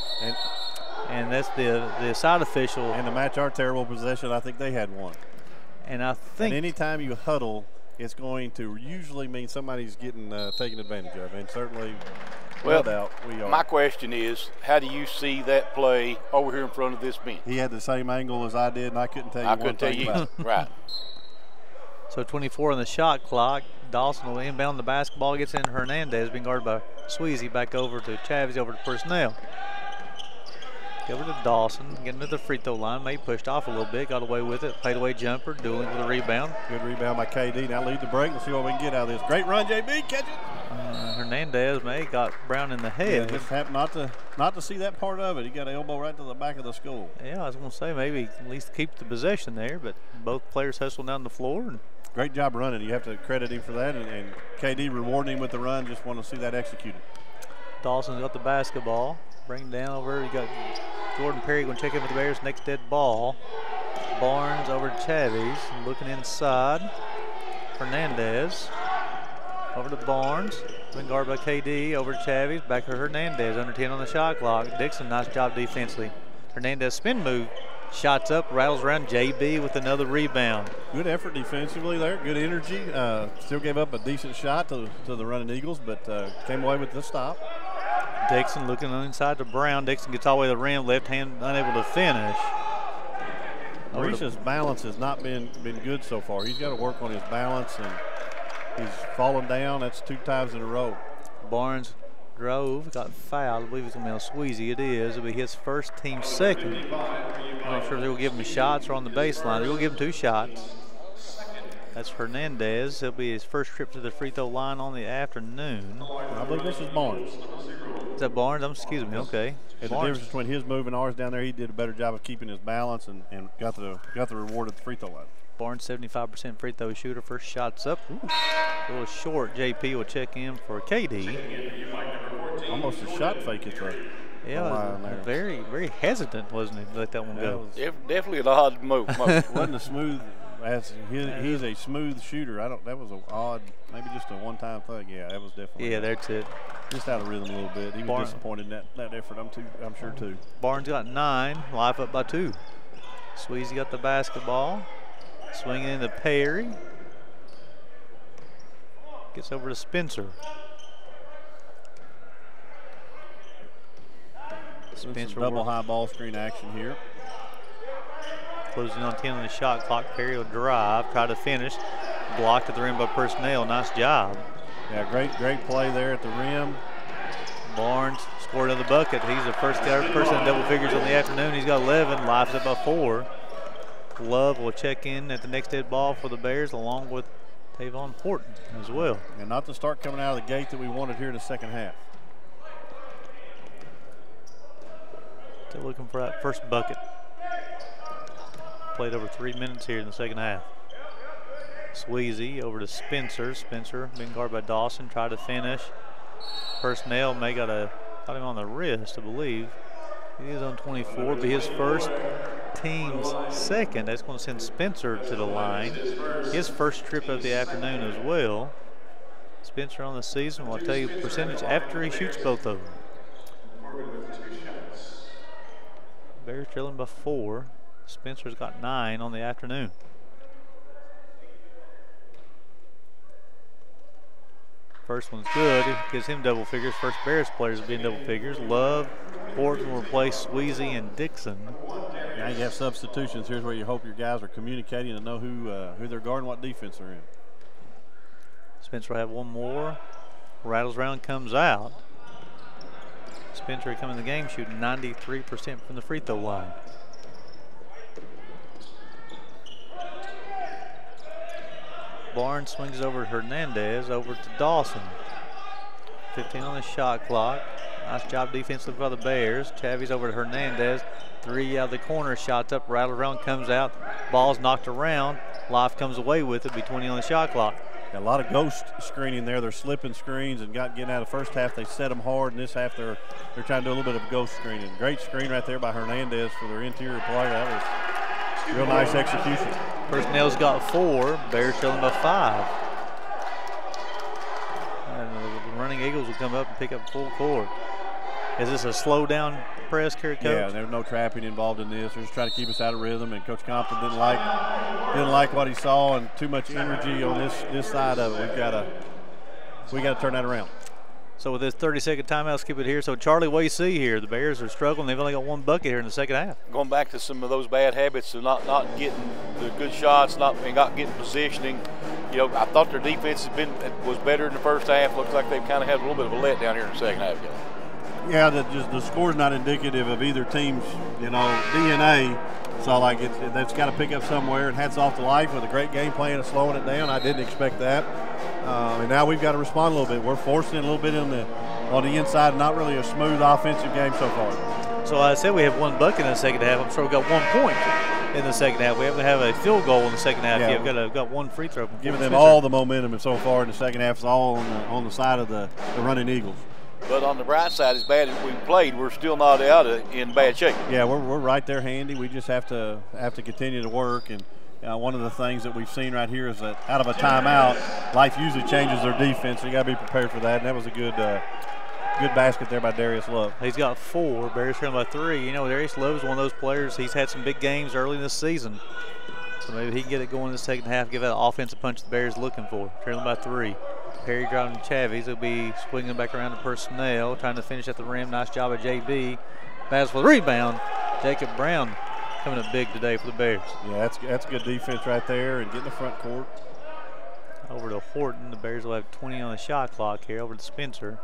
And that's the side official. And to match our terrible possession, I think they had one. And I think anytime you huddle, it's going to usually mean somebody's getting taken advantage of, and certainly, well, doubt we are. My question is, how do you see that play over here in front of this bench? He had the same angle as I did, and I couldn't tell you. I couldn't tell you, right? So 24 on the shot clock. Dawson will inbound the basketball, gets in Hernandez, being guarded by Sweezy. Back over to Chavis, over to personnel. Over to Dawson, getting to the free throw line. May pushed off a little bit, got away with it. Played away jumper, dueling with a rebound. Good rebound by KD. Now lead the break. Let's see what we can get out of this. Great run, JB. Catch it. Hernandez May got Brown in the head. Yeah, just happened not to see that part of it. He got an elbow right to the back of the skull. Yeah, I was going to say maybe at least keep the possession there, but both players hustled down the floor. And great job running. You have to credit him for that, and KD rewarding him with the run. Just want to see that executed. Dawson's got the basketball. Bring down over. You got Jordan Perry going to check in with the Bears. Next dead ball. Barnes over to Chavis. Looking inside. Hernandez. Over to Barnes. Been guarded by KD. Over to Chavis. Back to Hernandez. Under 10 on the shot clock. Dixon, nice job defensively. Hernandez spin move. Shots up. Rattles around. JB with another rebound. Good effort defensively there. Good energy. Still gave up a decent shot to the running Eagles, but came away with the stop. Dixon looking inside to Brown. Dixon gets all the way to the rim. Left hand unable to finish. Maurice's balance has not been good so far. He's got to work on his balance, and he's fallen down. That's 2 times in a row. Barnes drove, got fouled. I believe it's going to be on Sweezy. It is. It'll be his first, team second. I'm not sure if they'll give him shots or on the baseline. They'll give him 2 shots. That's Hernandez. He'll be his first trip to the free throw line on the afternoon. I believe this is Barnes. Is that Barnes? Excuse me. Okay. And the difference between his move and ours down there, he did a better job of keeping his balance and got the reward at the free throw line. Barnes 75% free throw shooter. First shot's up. Ooh, a little short. JP will check in for KD. Almost a shot fake at the line there. Very hesitant, wasn't he? Let that one go. Definitely an odd move. Wasn't a smooth. He's a smooth shooter. That was an odd, maybe just a one-time thing. Yeah, that was definitely. Yeah, that's it. Just out of rhythm a little bit. He was disappointed in that effort. I'm sure too. Barnes got 9. Life up by 2. Sweezy got the basketball. Swinging into Perry. Gets over to Spencer. Spencer double high ball screen action here. Closing on 10 on the shot clock. Perry will drive, try to finish. Blocked at the rim by personnel. Nice job. Yeah, great play there at the rim. Barnes scored another bucket. He's the first person in double figures on the afternoon. He's got 11. Life's up by 4. Love will check in at the next dead ball for the Bears, along with Tavon Horton as well. And not the start coming out of the gate that we wanted here in the second half. Still looking for that first bucket. Played over 3 minutes here in the second half. Sweezy over to Spencer. Spencer being guarded by Dawson. Tried to finish. Personnel may got him on the wrist, I believe. He is on 24. Be his first, team's second. That's going to send Spencer to the line. His first trip of the afternoon as well. Spencer on the season. I'll tell you percentage after he shoots both of them. Bears trailing by 4. Spencer's got 9 on the afternoon. First one's good. It gives him double figures. First Bears players will be in double figures. Love, Horton will replace Sweezy and Dixon. Now you have substitutions. Here's where you hope your guys are communicating and know who they're guarding, what defense they're in. Spencer will have one more. Rattles round, comes out. Spencer coming in the game shooting 93% from the free throw line. Barnes swings over to Hernandez, over to Dawson. 15 on the shot clock. Nice job defensively by the Bears. Chavy's over to Hernandez. 3 out of the corner, shots up, rattles around, comes out. Ball's knocked around. Life comes away with it, be 20 on the shot clock. A lot of ghost screening there. They're slipping screens and getting out of the first half. They set them hard. In this half, they're trying to do a little bit of ghost screening. Great screen right there by Hernandez for their interior player. That was real nice execution. Personnel's got 4. Bears trailing by 5. And the running Eagles will come up and pick up full court. Is this a slow down press here, Coach? Yeah, there's no trapping involved in this. They're just trying to keep us out of rhythm, and Coach Compton didn't like what he saw, and too much energy on this side of it. We got to turn that around. So with this 30-second timeout, let's keep it here. So Charlie, what do you see here? The Bears are struggling. They've only got 1 bucket here in the second half. Going back to some of those bad habits of not getting the good shots, not getting positioning. You know, I thought their defense was better in the first half. Looks like they've kind of had a little bit of a letdown here in the second half. Yeah, the score's not indicative of either team's, DNA. So, that's got to pick up somewhere. And hats off to Life with a great game plan of slowing it down. I didn't expect that. And now we've got to respond a little bit. We're forcing it a little bit on the inside. Not really a smooth offensive game so far. So I said we have 1 bucket in the second half. I'm sure we got 1 point in the second half. We haven't have a field goal in the second half yet. We've got 1 free throw. Giving them all the momentum, and so far in the second half is all on the side of the running Eagles. But on the bright side, as bad as we played, we're still not out in bad shape. Yeah, we're right there handy. We just have to continue to work. And one of the things that we've seen right here is that out of a timeout, Life usually changes their defense. So you got to be prepared for that. And that was a good basket there by Darius Love. He's got 4. Bears trailing by 3. Darius Love is one of those players. He's had some big games early in this season. So maybe he can get it going in the second half, give that offensive punch the Bears looking for. Trailing by 3. Perry driving to Chavies. He'll be swinging back around to personnel, trying to finish at the rim. Nice job by JB. Battles for the rebound. Jacob Brown coming up big today for the Bears. Yeah, that's good defense right there and getting the front court. Over to Horton. The Bears will have 20 on the shot clock here. Over to Spencer.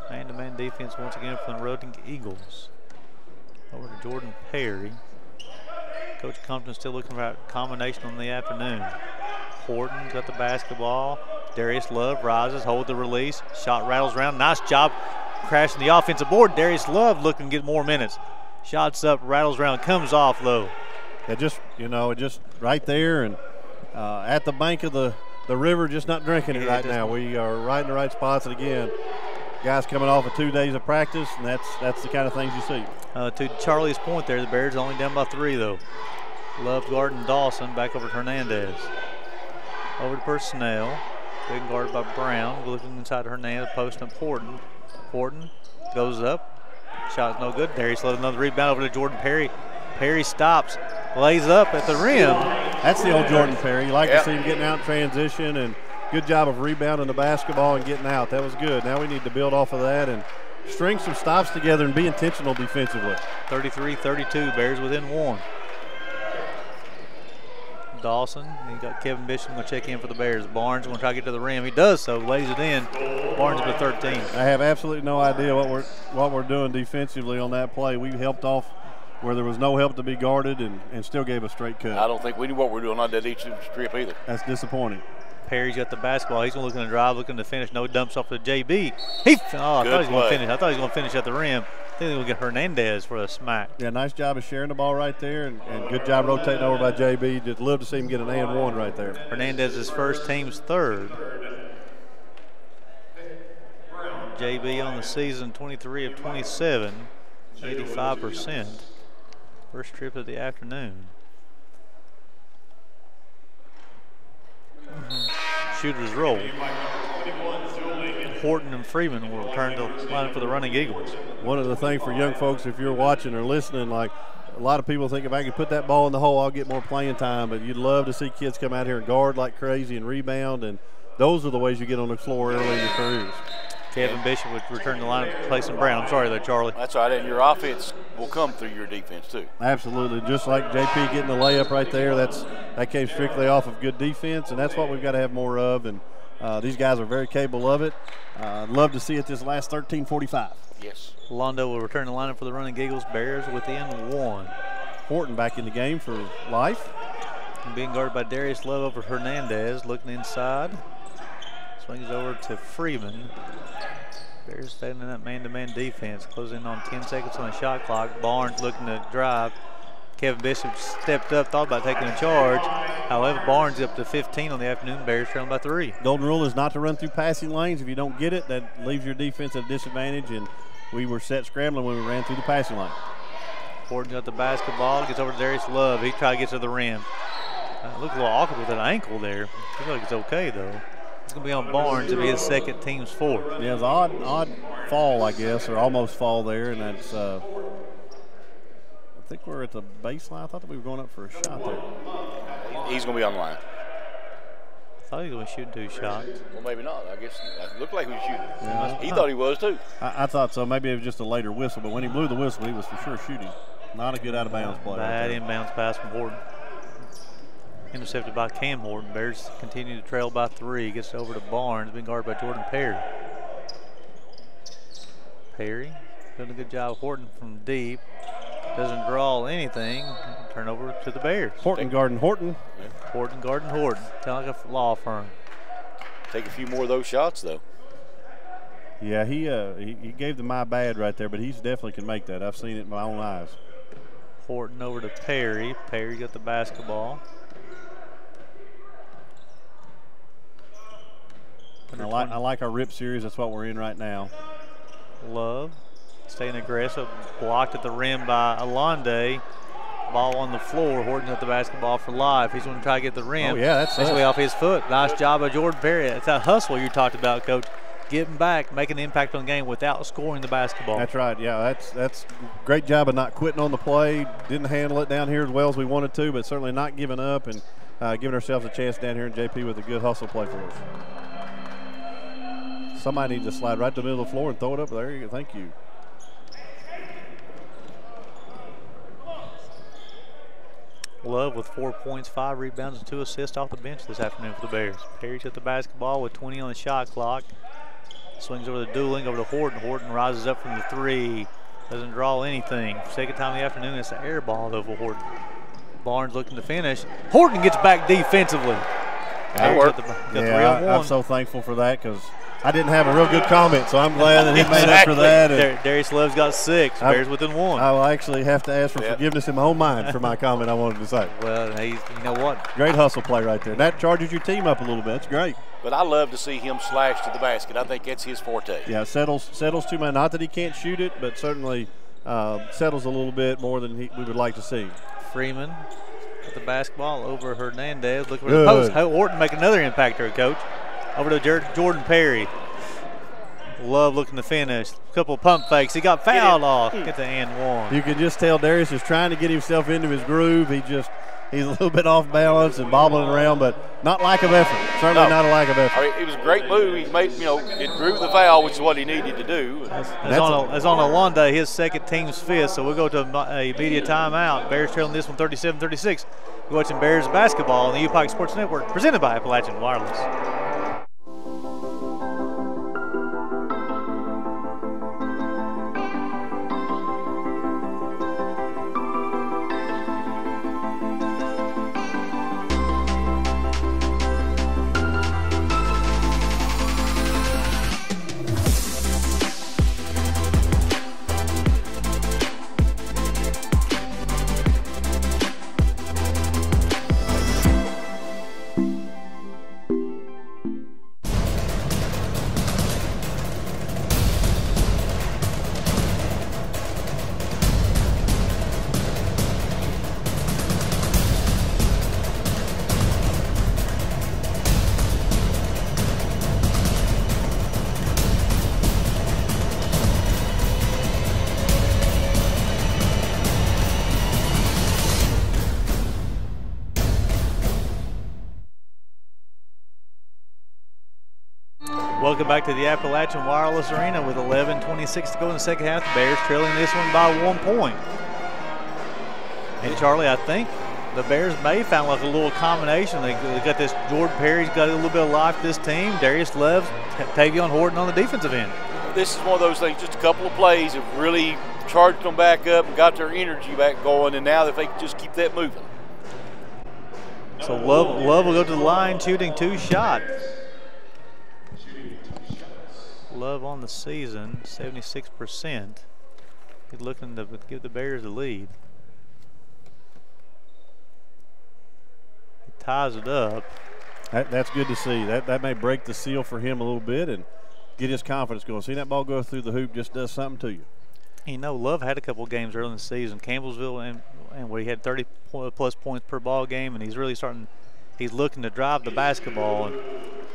Man-to-man defense once again from the Roding Eagles. Over to Jordan Perry. Coach Compton still looking for a combination on the afternoon. Horton's got the basketball. Darius Love rises, hold the release. Shot rattles around. Nice job crashing the offensive board. Darius Love looking to get more minutes. Shots up, rattles around, comes off low. It just right there and at the bank of the river, just not drinking it right now. We are right in the right spots. And again, guys coming off of 2 days of practice, and that's the kind of things you see. To Charlie's point there, the Bears only down by 3 though. Love guarding Dawson, back over to Hernandez. Over to personnel. Big guarded by Brown, looking inside Hernandez, post up Horton. Horton goes up. Shot's no good. Darius Love another rebound over to Jordan Perry. Perry stops, lays up at the rim. That's the old Jordan Perry. You like to see him getting out in transition, and good job of rebounding the basketball and getting out. That was good. Now we need to build off of that and string some stops together and be intentional defensively. 33-32, Bears within 1. Dawson, he got Kevin Bishop going to check in for the Bears. Barnes going to try to get to the rim. He does so, lays it in. Barnes with 13. I have absolutely no idea what we're doing defensively on that play. We helped off where there was no help to be guarded and still gave a straight cut. I don't think we knew what we were doing on that each strip either. That's disappointing. Perry's got the basketball. He's looking to drive, looking to finish. No dumps off to JB. I thought he was going to finish. I thought he was going to finish at the rim. I think we'll get Hernandez for a smack. Yeah, nice job of sharing the ball right there, and good job rotating over by JB. Just love to see him get an and one right there. Hernandez's first, team's third. JB on the season, 23 of 27, 85%. First trip of the afternoon. Shooters roll. Horton and Freeman will return to line for the running Eagles. One of the things for young folks, if you're watching or listening, like a lot of people think if I can put that ball in the hole, I'll get more playing time. But you'd love to see kids come out here and guard like crazy and rebound. And those are the ways you get on the floor early in your careers. Kevin Bishop would return the line and play some Brown. I'm sorry there, Charlie. That's right, and your offense will come through your defense too. Absolutely, just like JP getting the layup right there, that came strictly off of good defense, and that's what we've got to have more of, and these guys are very capable of it. I'd love to see it this last 13:45. Yes. Londo will return the lineup for the Running Giggles. Bears within 1. Horton back in the game for life. Being guarded by Darius Love over Hernandez, looking inside. Swings over to Freeman. Bears staying in that man-to-man defense, closing on 10 seconds on the shot clock. Barnes looking to drive. Kevin Bishop stepped up, thought about taking a charge. However, Barnes up to 15 on the afternoon. Bears trailing by 3. Golden rule is not to run through passing lanes. If you don't get it, that leaves your defense at a disadvantage, and we were set scrambling when we ran through the passing lane. Horton got the basketball, gets over to Darius Love. He tried to get to the rim. Looked a little awkward with an ankle there. Looks like it's okay, though. It's going to be on Barnes. It'll be his second, team's 4th. Yeah, it's an odd fall, I guess, or almost fall there, and that's I think we're at the baseline. I thought that we were going up for a shot there. He's going to be on the line. I thought he was going to shoot 2 shots. Well, maybe not. I guess it looked like he was shooting. Yeah. He thought he was, too. I thought so. Maybe it was just a later whistle, but when he blew the whistle, he was for sure shooting. Not a good out-of-bounds play. Bad inbounds pass from Horton. Intercepted by Cam Horton. Bears continue to trail by 3. Gets over to Barnes, being guarded by Jordan Perry. Perry doing a good job of Horton from deep. Doesn't draw anything. Turn over to the Bears. Horton guarding Horton. Horton guarding Horton. Kind of like a law firm. Take a few more of those shots, though. Yeah, he gave the my bad right there, but he's definitely can make that. I've seen it in my own eyes. Horton over to Perry. Perry got the basketball. I like our rip series. That's what we're in right now. Love staying aggressive. Blocked at the rim by Alonde. Ball on the floor. Horton got the basketball for life. He's going to try to get the rim. Oh, yeah, that's basically off his foot. Nice job by Jordan Perry. It's that hustle you talked about, Coach. Getting back, making an impact on the game without scoring the basketball. That's right. Yeah, that's great job of not quitting on the play. Didn't handle it down here as well as we wanted to, but certainly not giving up and giving ourselves a chance down here in JP with a good hustle play for us. Somebody needs to slide right to the middle of the floor and throw it up there. You go. Thank you. Love with 4 points, 5 rebounds, and 2 assists off the bench this afternoon for the Bears. Perry's got the basketball with 20 on the shot clock. Swings over the dueling, over to Horton. Horton rises up from the 3. Doesn't draw anything. Second time of the afternoon, it's an air ball over Horton. Barnes looking to finish. Horton gets back defensively. That worked. I'm so thankful for that because I didn't have a real good comment, so I'm glad that he made up for that. Darius Love's got 6. Bears within 1. I will actually have to ask for forgiveness in my own mind for my comment I wanted to say. Well, you know what? Great hustle play right there. That charges your team up a little bit. That's great. But I love to see him slash to the basket. I think that's his forte. Yeah, settles too much. Not that he can't shoot it, but certainly settles a little bit more than we would like to see. Freeman got the basketball over Hernandez. Look for the post. Horton make another impact here, Coach. Over to Jordan Perry. Love looking to finish. A couple pump fakes. He got fouled off. Get the and 1. You can just tell Darius is trying to get himself into his groove. He's a little bit off balance and bobbling around, but not lack of effort. Certainly not a lack of effort. I mean, it was a great move. He made, it drew the foul, which is what he needed to do. That's on Alonde, his second, team's 5th. So we'll go to a media timeout. Bears trailing this one 37-36. You're watching Bears basketball on the UPIKE Sports Network, presented by Appalachian Wireless. Welcome back to the Appalachian Wireless Arena with 11:26 to go in the second half. The Bears trailing this one by 1 point. And Charlie, I think the Bears may found like a little combination. They got this Jordan Perry's got a little bit of life to this team. Darius Loves, Tavion Horton on the defensive end. This is one of those things, just a couple of plays have really charged them back up and got their energy back going, and now if they can just keep that moving. So Love will go to the line shooting 2 shots. Love on the season, 76%. He's looking to give the Bears the lead. He ties it up. That's good to see. That may break the seal for him a little bit and get his confidence going. Seeing that ball go through the hoop just does something to you. You know, Love had a couple of games early in the season, Campbellsville, and where he had 30-plus points per ball game, and he's really starting. He's looking to drive the basketball, and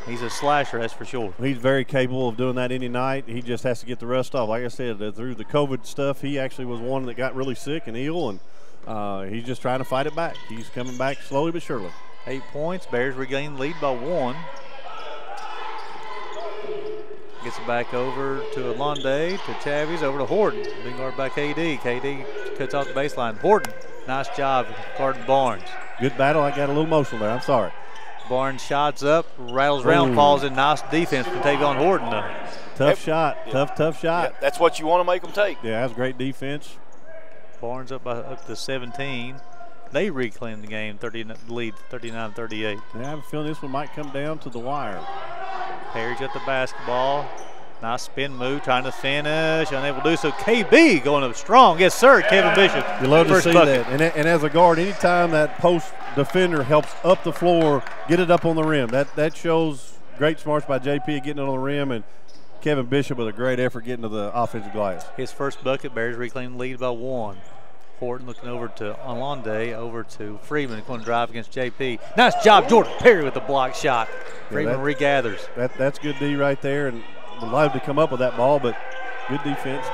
he's a slasher, that's for sure. He's very capable of doing that any night. He just has to get the rest off. Like I said, through the COVID stuff, he actually was one that got really sick and ill, and he's just trying to fight it back. He's coming back slowly but surely. 8 points. Bears regain the lead by 1. Gets it back over to Alonde, to Chavis, over to Horton. Big guard by KD. KD cuts off the baseline. Horton, nice job guarding Barnes. Good battle. I got a little emotional there. I'm sorry. Barnes shots up, rattles around, falls in. Nice defense from Tavion Horton. Tough shot. Yeah. Tough shot. Yeah, that's what you want to make them take. Yeah, that's great defense. Barnes up to 17. They reclaim the game, lead 39-38. Yeah, I have a feeling this one might come down to the wire. Perry's got the basketball. Nice spin move, trying to finish, unable to do so. KB going up strong. Yes, sir, Kevin Bishop. You love to see that. And as a guard, anytime that post defender helps up the floor, get it up on the rim. That shows great smarts by JP getting it on the rim, and Kevin Bishop with a great effort getting to the offensive glass. His first bucket, Bears reclaim the lead by 1. Horton looking over to Alonde, over to Freeman, going to drive against JP. Nice job, Jordan Perry with the block shot. Freeman regathers. That's good D right there, and would love to come up with that ball, but good defense.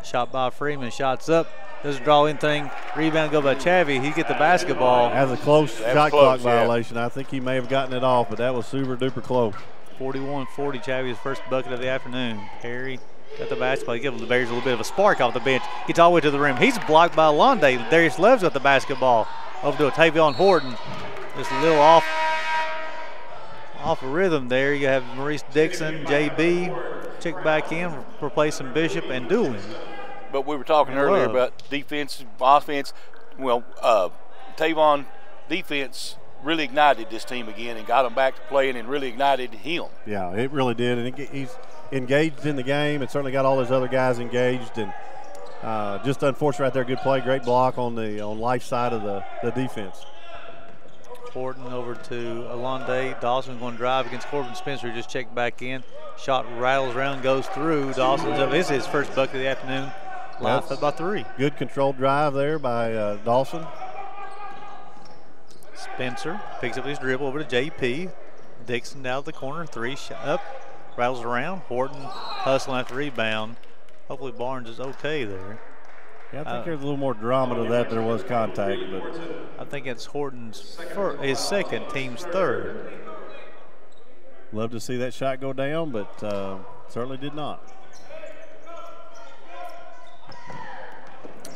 Shot by Freeman, shots up. Doesn't draw anything. Rebound go by Chavy. He get the basketball. Has a close shot clock violation. I think he may have gotten it off, but that was super duper close. 41-40, Chavy's first bucket of the afternoon. Perry got the basketball. He gives the Bears a little bit of a spark off the bench. Gets all the way to the rim. He's blocked by Alonde. Darius Love's got the basketball. Over to Tavion Horton. Just a little off of rhythm there. You have Maurice Dixon, JB, check back in, replacing Bishop and Doolin. But we were talking earlier about defense, offense. Well, Tavon defense really ignited this team again and got them back to playing and really ignited him. Yeah, it really did. And he's engaged in the game and certainly got all his other guys engaged. And just unfortunate right there. Good play, great block on the life side of the defense. Horton over to Alonde. Dawson's going to drive against Corbin Spencer. Just checked back in. Shot rattles around, goes through. Dawson's up. This is his first bucket of the afternoon. Life up by 3. Good controlled drive there by Dawson. Spencer picks up his dribble over to JP. Dixon down the corner. 3 shot up. Rattles around. Horton hustling after rebound. Hopefully Barnes is okay there. Yeah, I think there's a little more drama to that. There was contact, but I think it's Horton's his second, team's third. Love to see that shot go down, but certainly did not.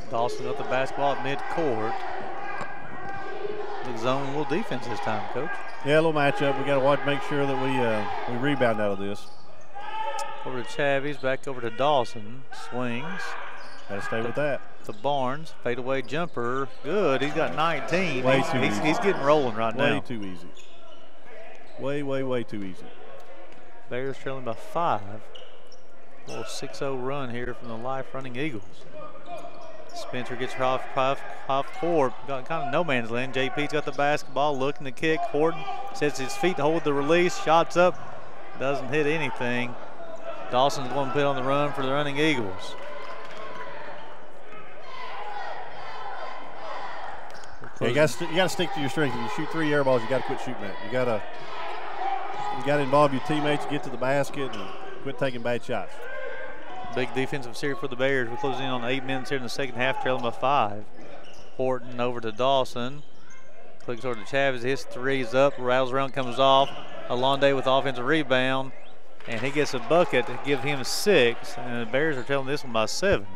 Dawson got the basketball at midcourt. Looks zone a little defense this time, Coach. Yeah, a little matchup. We got to watch, make sure that we rebound out of this. Over to Chavis, back over to Dawson. Swings. Got to stay with that. To Barnes, fadeaway jumper. Good. He's got 19. Way too easy. He's getting rolling right now. Way too easy. Way too easy. Bears trailing by 5. A little 6-0 run here from the Life Running Eagles. Spencer gets her off court. Got kind of no man's land. JP's got the basketball, looking to kick. Horton sets his feet to hold the release. Shots up. Doesn't hit anything. Dawson's going to put on the run for the Running Eagles. Yeah, you got to stick to your strength. When you shoot 3 air balls, you got to quit shooting that. You got to involve your teammates, get to the basket, and quit taking bad shots. Big defensive series for the Bears. We're closing in on 8 minutes here in the second half, trailing by 5. Horton over to Dawson. Clicks over to Chavez, his three's up, rattles around, comes off. Alonde with offensive rebound, and he gets a bucket to give him 6, and the Bears are trailing this one by 7.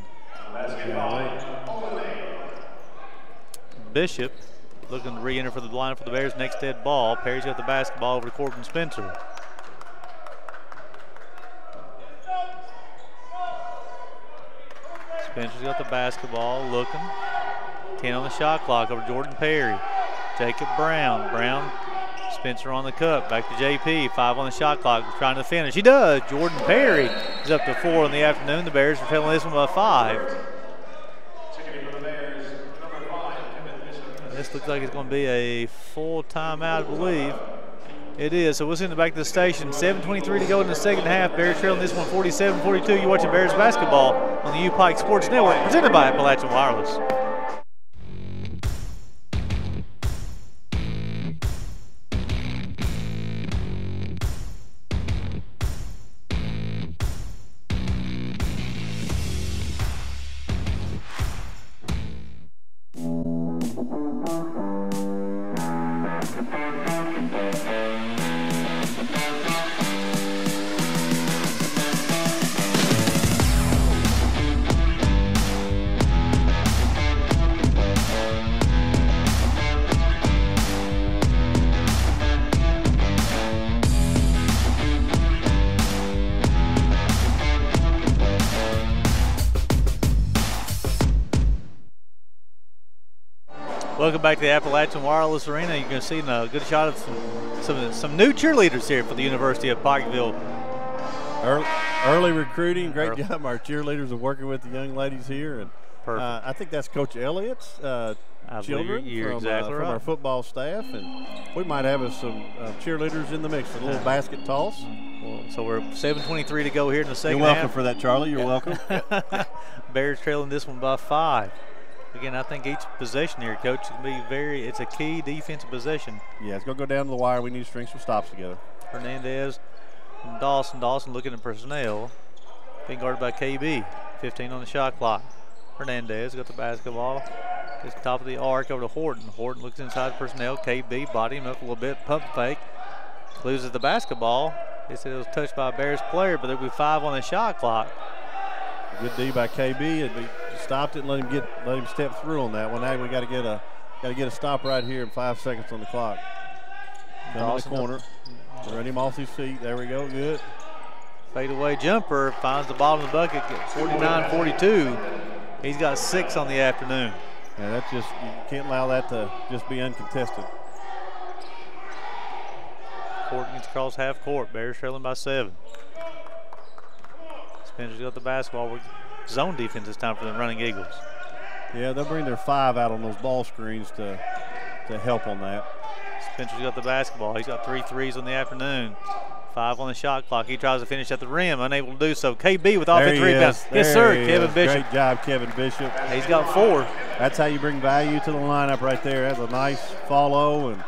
Bishop looking to re-enter for the line for the Bears. Next dead ball. Perry's got the basketball over to Corbin Spencer. Spencer's got the basketball, looking. 10 on the shot clock over Jordan Perry. Jacob Brown. Brown, Spencer on the cut. Back to JP. 5 on the shot clock. Trying to finish. He does. Jordan Perry is up to 4 in the afternoon. The Bears are trailing this one by 5. This looks like it's going to be a full timeout, I believe. It is. So we'll send it back to the station. 7:23 to go in the second half. Bears trailing this one 47-42. You're watching Bears basketball on the UPIKE Sports Network, presented by Appalachian Wireless. Welcome back to the Appalachian Wireless Arena. You can see a good shot of some new cheerleaders here for the University of Pikeville. Early recruiting, great job. Our cheerleaders are working with the young ladies here, and I think that's Coach Elliott's children from our football staff, and we might have some cheerleaders in the mix, a little basket toss. So we're 7:23 to go here in the second half. You're welcome half. for that, Charlie. You're welcome. Bears trailing this one by 5. Again, I think each possession here, Coach, it's a key defensive possession. Yeah, it's going to go down to the wire. We need to string some stops together. Hernandez and Dawson. Dawson looking at personnel. Being guarded by KB. 15 on the shot clock. Hernandez got the basketball. Gets the top of the arc over to Horton. Horton looks inside personnel. KB body him up a little bit. Pump fake. Loses the basketball. They said it was touched by a Bears player, but there'll be 5 on the shot clock. Good D by KB, and we stopped it and let him step through on that one. Now we got to get a stop right here in 5 seconds on the clock. Down in the corner, run him off his feet. There we go. Good. Fadeaway jumper finds the bottom of the bucket. 49-42. He's got 6 on the afternoon. Yeah, that's just, you can't allow that to just be uncontested. Horton gets across half court. Bears trailing by 7. Spencer's got the basketball. Zone defense this time for the Running Eagles. Yeah, they'll bring their 5 out on those ball screens to help on that. Spencer's got the basketball. He's got 3 threes on the afternoon. 5 on the shot clock. He tries to finish at the rim, unable to do so. KB with offensive rebound. Yes, sir, Kevin Bishop. Great job, Kevin Bishop. He's got 4. That's how you bring value to the lineup right there. That's a nice follow, and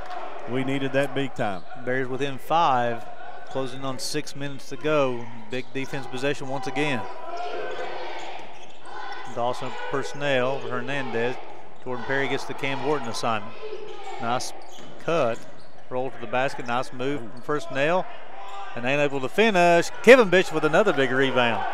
we needed that big time. Bears within 5. Closing on 6 minutes to go. Big defense possession once again. Dawson personnel. Hernandez. Jordan Perry gets the Cam Horton assignment. Nice cut. Roll to the basket. Nice move from personnel. And ain't able to finish. Kevin Bishop with another big rebound.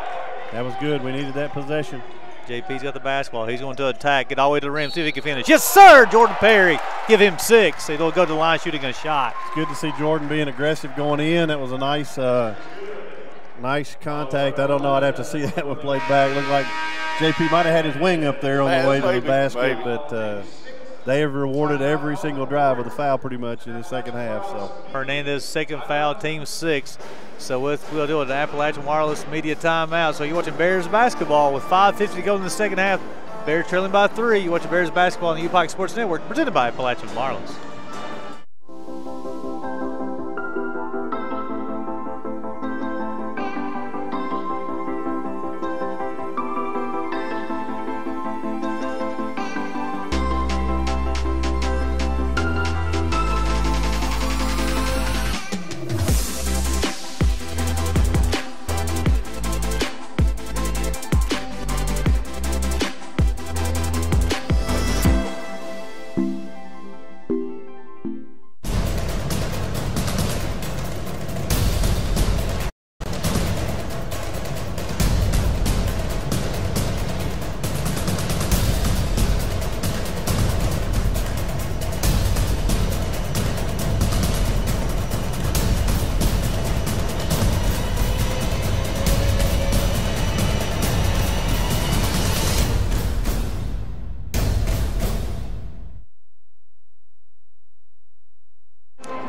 That was good. We needed that possession. JP's got the basketball. He's going to attack. Get all the way to the rim. See if he can finish. Yes, sir! Jordan Perry. Give him 6. He'll go to the line shooting a shot. It's good to see Jordan being aggressive going in. That was a nice nice contact. I don't know. I'd have to see that one played back. Looked like JP might have had his wing up there on the way to the basket, but they have rewarded every single drive with a foul pretty much in the second half. So Hernandez second foul, team 6. So we'll do an Appalachian Wireless media timeout. So you're watching Bears basketball with 5:50 to go in the second half. Bears trailing by 3. You're watching Bears basketball on the UPIKE Sports Network, presented by Appalachian Wireless.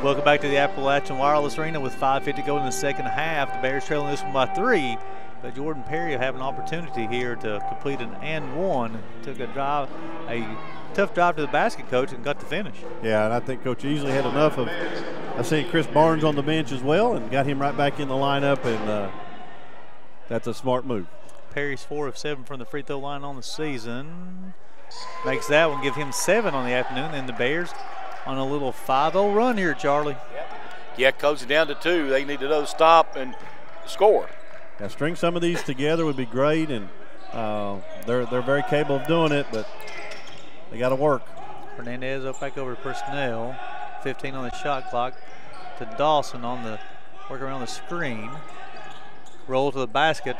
Welcome back to the Appalachian Wireless Arena with 5:50 to go in the second half. The Bears trailing this one by 3, but Jordan Perry will have an opportunity here to complete an and one. Took a tough drive to the basket, coach, and got the finish. Yeah, and I think Coach Easley had enough of. I see Chris Barnes on the bench as well, and got him right back in the lineup, and that's a smart move. Perry's 4 of 7 from the free throw line on the season. Makes that one, give him 7 on the afternoon. And the Bears on a little 5-0 run here, Charlie. Yeah, closing down to 2. They need to stop and score. Now, string some of these together would be great, and they're very capable of doing it, but they got to work. Hernandez up back over to personnel. 15 on the shot clock to Dawson on the work around the screen. Roll to the basket,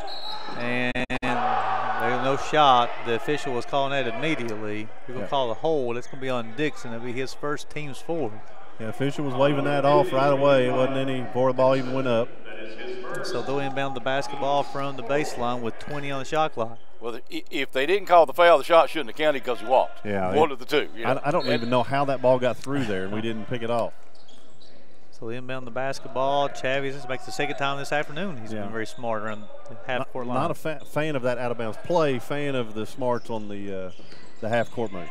and there's no shot. The official was calling that immediately. We're going to call the hold. It's going to be on Dixon. It'll be his first, team's 4. Yeah, official was waving that off right away. It wasn't any before the ball even went up. So they'll inbound the basketball from the baseline with 20 on the shot clock. Well, if they didn't call the foul, the shot shouldn't have counted because he walked. Yeah, one of the two. You know? I don't even know how that ball got through there, and we didn't pick it off. So they inbound the basketball. Chavis, this makes the second time this afternoon. He's been very smart around the half-court line. Not a fan of that out-of-bounds play, fan of the smarts on the half-court move.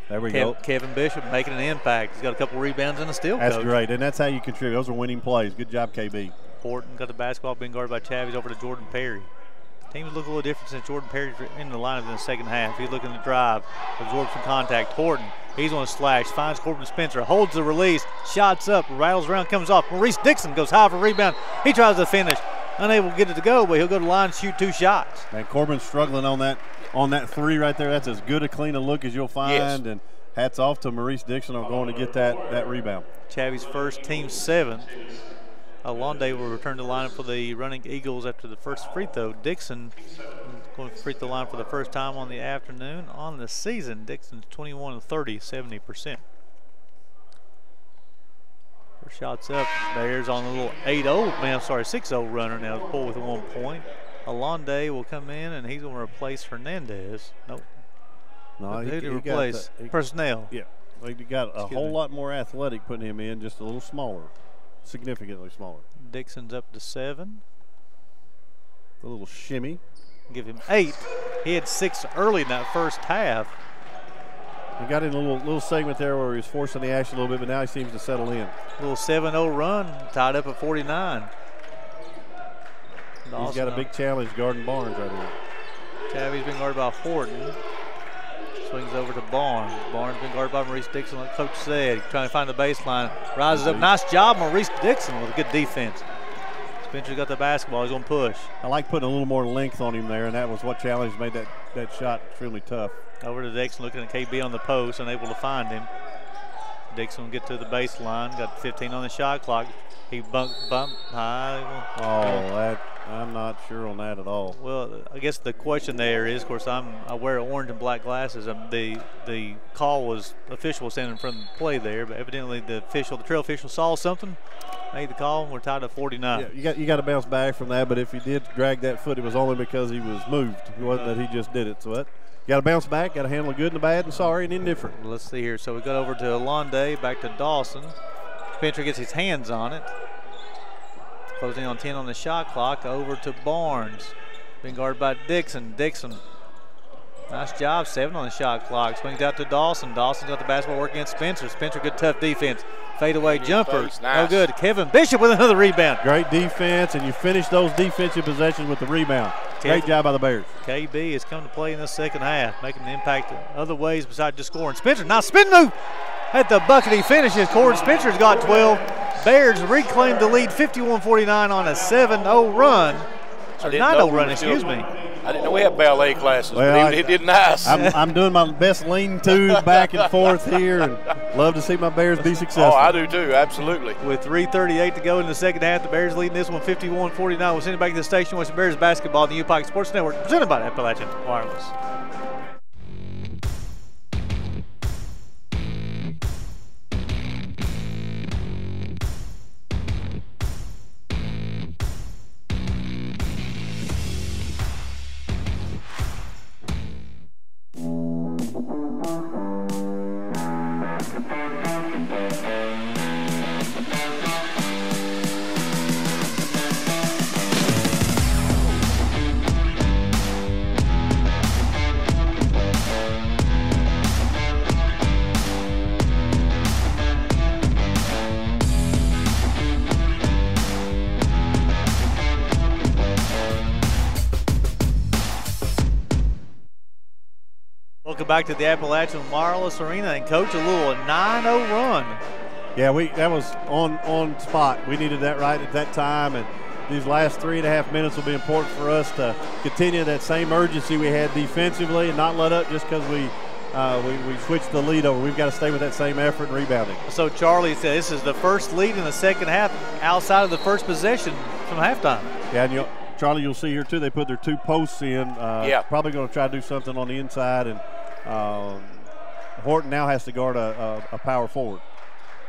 There we go. Kevin Bishop making an impact. He's got a couple rebounds and a steal, That's coach. great, and that's how you contribute. Those are winning plays. Good job, KB. Horton got the basketball, being guarded by Chavis over to Jordan Perry. Teams look a little different since Jordan Perry's in the lineup in the second half. He's looking to drive, absorbs some contact. Horton, he's on a slash, finds Corbin Spencer, holds the release, shots up, rattles around, comes off. Maurice Dixon goes high for a rebound. He tries to finish, unable to get it to go, but he'll go to the line and shoot 2 shots. And Corbin's struggling on that 3 right there. That's as good a clean a look as you'll find. Yes. And hats off to Maurice Dixon on going to get that rebound. Chavis first, team 7. Alonde will return to the lineup for the running Eagles after the first free throw. Dixon going to free throw line for the first time on the afternoon. On the season, Dixon's 21 of 30, 70%. First shot's up. Bears on a little 6-0 runner now. Pull with 1 point. Alonde will come in, and he's going to replace Hernandez. Nope. No, Who to replace? Personnel. Yeah. Well, he got a whole lot more athletic putting him in, just a little smaller. Significantly smaller. Dixon's up to 7. A little shimmy. Give him 8. He had 6 early in that first half. He got in a little segment there where he was forcing the action a little bit, but now he seems to settle in. Little 7-0 run, tied up at 49. He's got a big challenge guarding Barnes right now. Chavis been guarded by Horton. Swings over to Barnes. Barnes been guarded by Maurice Dixon, like Coach said. He's trying to find the baseline. Rises up. Nice job, Maurice Dixon, with a good defense. Spencer's got the basketball. He's going to push. I like putting a little more length on him there, and that was what challenged made that shot extremely tough. Over to Dixon, looking at KB on the post, unable to find him. Dixon will get to the baseline. Got 15 on the shot clock. He bumped high. I'm not sure on that at all. Well, I guess the question there is, of course, I wear orange and black glasses. The call was official standing in front of the play there, but evidently the trail official saw something, made the call, and we're tied at 49. Yeah, you got to bounce back from that. But if he did drag that foot, it was only because he was moved. It wasn't that he just did it. So you got to bounce back. Got to handle the good and the bad and sorry and indifferent. Let's see here. So we got over to Alonde, back to Dawson. Spencer gets his hands on it. Closing on 10 on the shot clock. Over to Barnes. Being guarded by Dixon. Dixon, nice job. 7 on the shot clock. Swings out to Dawson. Dawson's got the basketball working against Spencer. Spencer, good tough defense. Fadeaway jumper. Nice. No good. Kevin Bishop with another rebound. Great defense, and you finish those defensive possessions with the rebound. Great job by the Bears. KB has come to play in the second half, making an impact other ways besides just scoring. Spencer, now spin move at the bucket. He finishes. Corey Spencer's got 12. Bears reclaim the lead 51-49 on a 7-0 run. Or 9-0 run, excuse me. I didn't know we had ballet classes, but he did nice. I'm doing my best lean-to back and forth here, and love to see my Bears be successful. Oh, I do too, absolutely. With 3:38 to go in the second half, the Bears leading this one 51-49. We'll send it back to the station with some Bears basketball on the UPIKE Sports Network, presented by Appalachian Wireless. Welcome back to the Appalachian Wireless Arena, and coach, a little 9-0 run. Yeah, that was on spot. We needed that right at that time, and these last 3.5 minutes will be important for us to continue that same urgency we had defensively and not let up just because we switched the lead over. We've got to stay with that same effort and rebounding. So Charlie said this is the first lead in the second half outside of the first possession from halftime. Yeah, and Charlie, you'll see here too, they put their 2 posts in. Probably going to try to do something on the inside, and Horton now has to guard a power forward.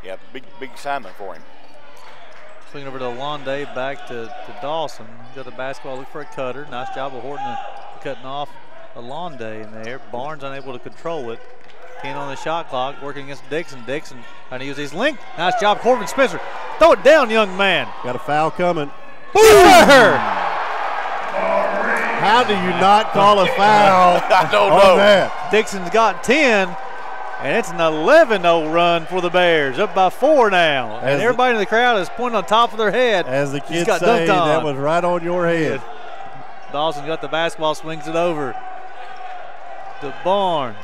Yeah, big assignment for him. Swinging over to Londe, back to Dawson. Got the basketball, look for a cutter. Nice job of Horton cutting off Londe in there. Barnes unable to control it. 10 on the shot clock, working against Dixon. Dixon trying to use his length. Nice job, Corbin Spencer. Throw it down, young man. Got a foul coming. Boom! How do you not call a foul I don't know. That? Dixon's got 10. And it's an 11-0 run for the Bears, up by 4 now. And everybody in the crowd is pointing on top of their head. As the kids say, that was right on your head. Dawson got the basketball, swings it over to Barnes.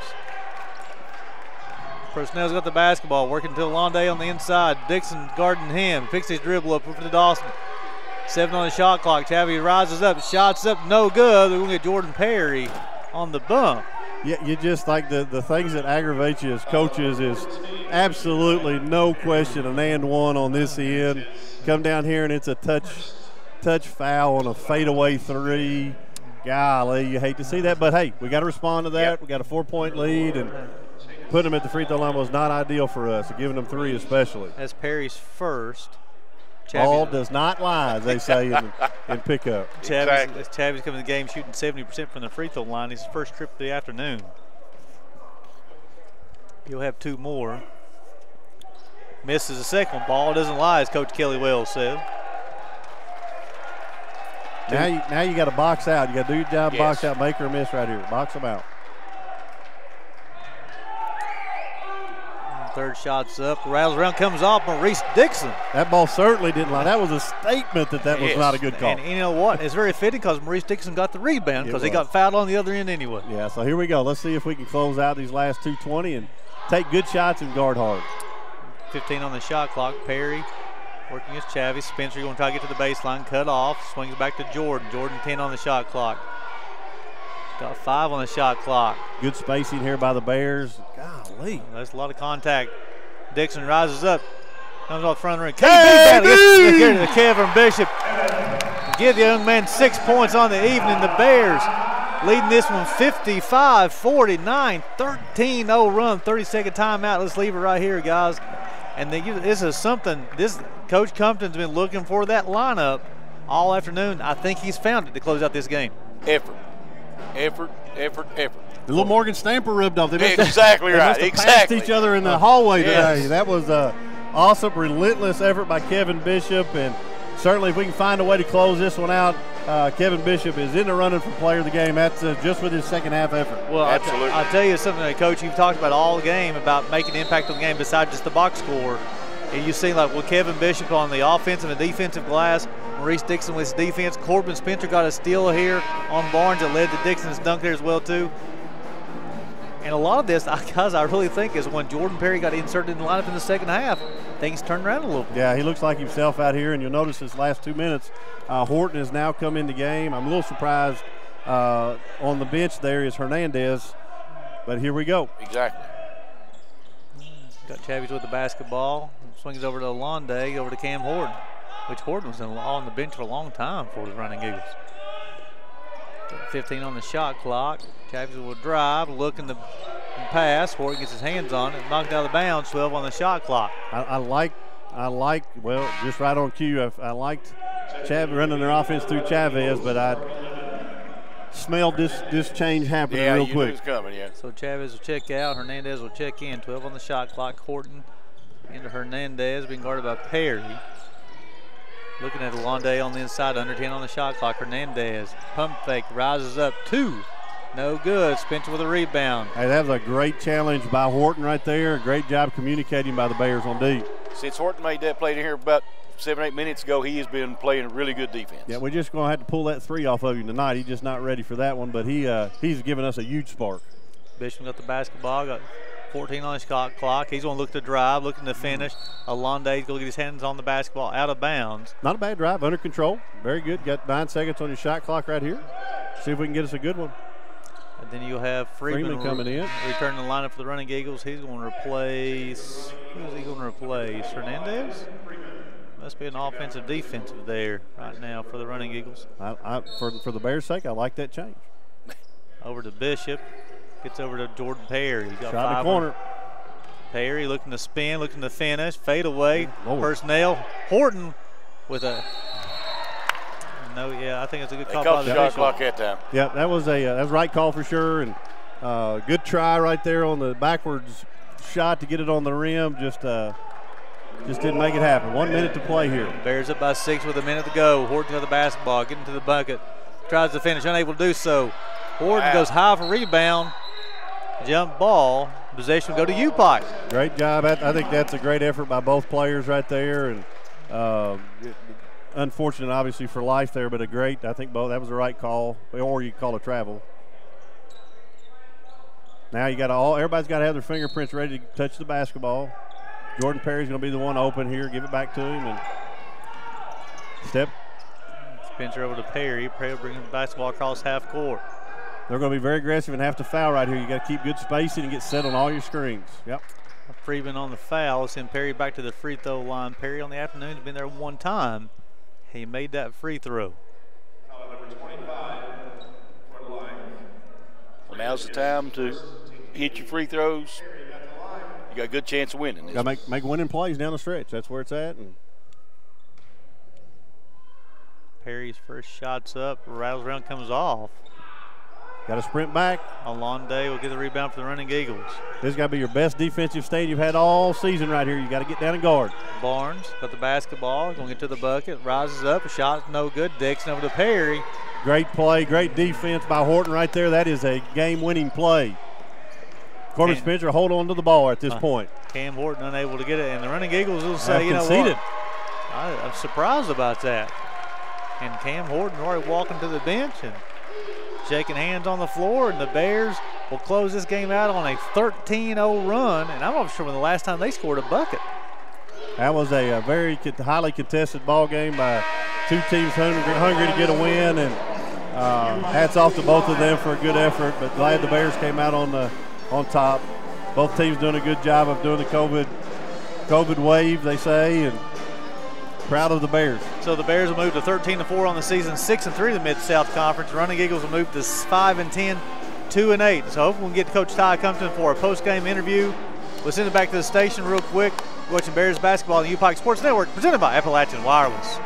Personnel's got the basketball, working to Londe on the inside. Dixon guarding him, picks his dribble up for the Dawson. 7 on the shot clock. Chavy rises up, shots up, no good. They're going to get Jordan Perry on the bump. Yeah, you just like the things that aggravate you as coaches is absolutely no question an and one on this end. Come down here and it's a touch foul on a fadeaway 3. Golly, you hate to see that, but hey, we got to respond to that. Yep. We got a 4-point lead, and putting them at the free throw line was not ideal for us, giving them 3 especially. That's Perry's first. All does not lie, as they say in pickup. Chavy's coming to the game shooting 70% from the free throw line. His first trip of the afternoon. He'll have 2 more. Misses the second one. Ball doesn't lie, as Coach Kelly Wells said. Now you got to box out. You got to do your job, box out, make or miss right here. Box them out. Third shot's up, rattles around, comes off Maurice Dixon. That ball certainly didn't lie. That was a statement that was not a good call. And you know what? It's very fitting because Maurice Dixon got the rebound because he got fouled on the other end anyway. Yeah, so here we go. Let's see if we can close out these last 2:20 and take good shots and guard hard. 15 on the shot clock. Perry working against Chavy. Spencer going to try to get to the baseline, cut off, swings back to Jordan. Jordan 10 on the shot clock. Got 5 on the shot clock. Good spacing here by the Bears. Golly. That's a lot of contact. Dixon rises up. Comes off front ring. KB! Kevin Bishop. Give the young man 6 points on the evening. The Bears leading this one 55-49. 13-0 run. 30-second timeout. Let's leave it right here, guys. And this is something this Coach Compton's been looking for, that lineup all afternoon. I think he's found it to close out this game. Effort. The little Morgan Stamper rubbed off. Exactly right. They passed each other in the hallway today. That was an awesome, relentless effort by Kevin Bishop, and certainly if we can find a way to close this one out, Kevin Bishop is in the running for player of the game. That's just with his second half effort. Well, absolutely. I'll tell you something, Coach. You've talked about all game about making an impact on the game besides just the box score. And you've seen, like, with Kevin Bishop on the offensive and defensive glass, Maurice Dixon with his defense. Corbin Spencer got a steal here on Barnes that led to Dixon's dunk there as well, too. And a lot of this, guys, I really think is when Jordan Perry got inserted in the lineup in the second half, things turned around a little bit. Yeah, he looks like himself out here, and you'll notice his last 2 minutes, Horton has now come in the game. I'm a little surprised on the bench there is Hernandez, but here we go. Exactly. Got Chavies with the basketball. Swings over to Londe, over to Cam Horton, which Horton was on the bench for a long time for the Running Eagles. 15 on the shot clock. Chavies will drive, looking to pass. Horton gets his hands on it, knocked out of the bounds. 12 on the shot clock. I like, well, just right on cue. I liked Chavez running their offense through Chavez, but I smelled this change happening real quick. It's coming, yeah. So Chavez will check out. Hernandez will check in. 12 on the shot clock. Horton into Hernandez, being guarded by Perry. Looking at Londe on the inside, under 10 on the shot clock. Hernandez, pump fake, rises up, 2. No good. Spencer with a rebound. Hey, that was a great challenge by Horton right there. Great job communicating by the Bears on D. Since Horton made that play here about 7-8 minutes ago, he has been playing really good defense. Yeah, we're just going to have to pull that 3 off of him tonight. He's just not ready for that one, but he's given us a huge spark. Bishop got the basketball, got 14 on his clock. He's going to look to drive, looking to finish. Alonde's going to get his hands on the basketball out of bounds. Not a bad drive, under control. Very good. Got 9 seconds on your shot clock right here. See if we can get us a good one. And then you'll have Freeman coming in. Returning the lineup for the running Eagles. He's going to replace, who is he going to replace? Hernandez? Must be an offensive defensive there right now for the running Eagles. For the Bears' sake, I like that change. Over to Bishop. Gets over to Jordan Perry. He's got shot in 5 the corner. Perry looking to spin, looking to finish, fade away. Lord. Personnel. Horton with a no. Yeah, I think it's a good call. They called the shot clock that time. Yeah, that was right call for sure, and good try right there on the backwards shot to get it on the rim. Just didn't make it happen. 1 minute to play here. Bears up by 6 with a minute to go. Horton got the basketball, getting to the bucket, tries to finish, unable to do so. Horton goes high for rebound. Jump ball. Possession will go to UPIKE. Great job. I think that's a great effort by both players right there. And unfortunate, obviously, for life there, but I think both. That was the right call, or you call it travel. Now you got everybody's got to have their fingerprints ready to touch the basketball. Jordan Perry's going to be the one open here. Give it back to him and step. Spencer over to Perry. Perry bringing the basketball across half court. They're going to be very aggressive and have to foul right here. You got to keep good spacing and get set on all your screens. Yep. Freeman on the foul. Send Perry back to the free throw line. Perry on the afternoon has been there one time. He made that free throw. Well, now's the time to hit your free throws. You got a good chance of winning. Got to make winning plays down the stretch. That's where it's at. And Perry's first shot's up. Rattles around, comes off. Got to sprint back. Alonde will get the rebound for the running Eagles. This has got to be your best defensive stand you've had all season right here. You got to get down and guard. Barnes got the basketball, going to get to the bucket, rises up, a shot no good. Dixon over to Perry. Great play, great defense by Horton right there. That is a game-winning play. Corbin Spencer hold on to the ball at this point. Cam Horton unable to get it, and the running Eagles will say, conceded. I'm surprised about that. And Cam Horton already walking to the bench and shaking hands on the floor, and the Bears will close this game out on a 13-0 run, and I'm not sure when the last time they scored a bucket. That was a very highly contested ball game by two teams hungry to get a win, and hats off to both of them for a good effort, but glad the Bears came out on top. Both teams doing a good job of doing the COVID wave, they say, and proud of the Bears. So the Bears will move to 13-4 on the season, 6-3 the Mid-South Conference. Running Eagles will move to 5-10, 2-8. So hopefully we can get Coach Ty Compton for a post-game interview. We'll send it back to the station real quick. We're watching Bears basketball on the UPIKE Sports Network, presented by Appalachian Wireless.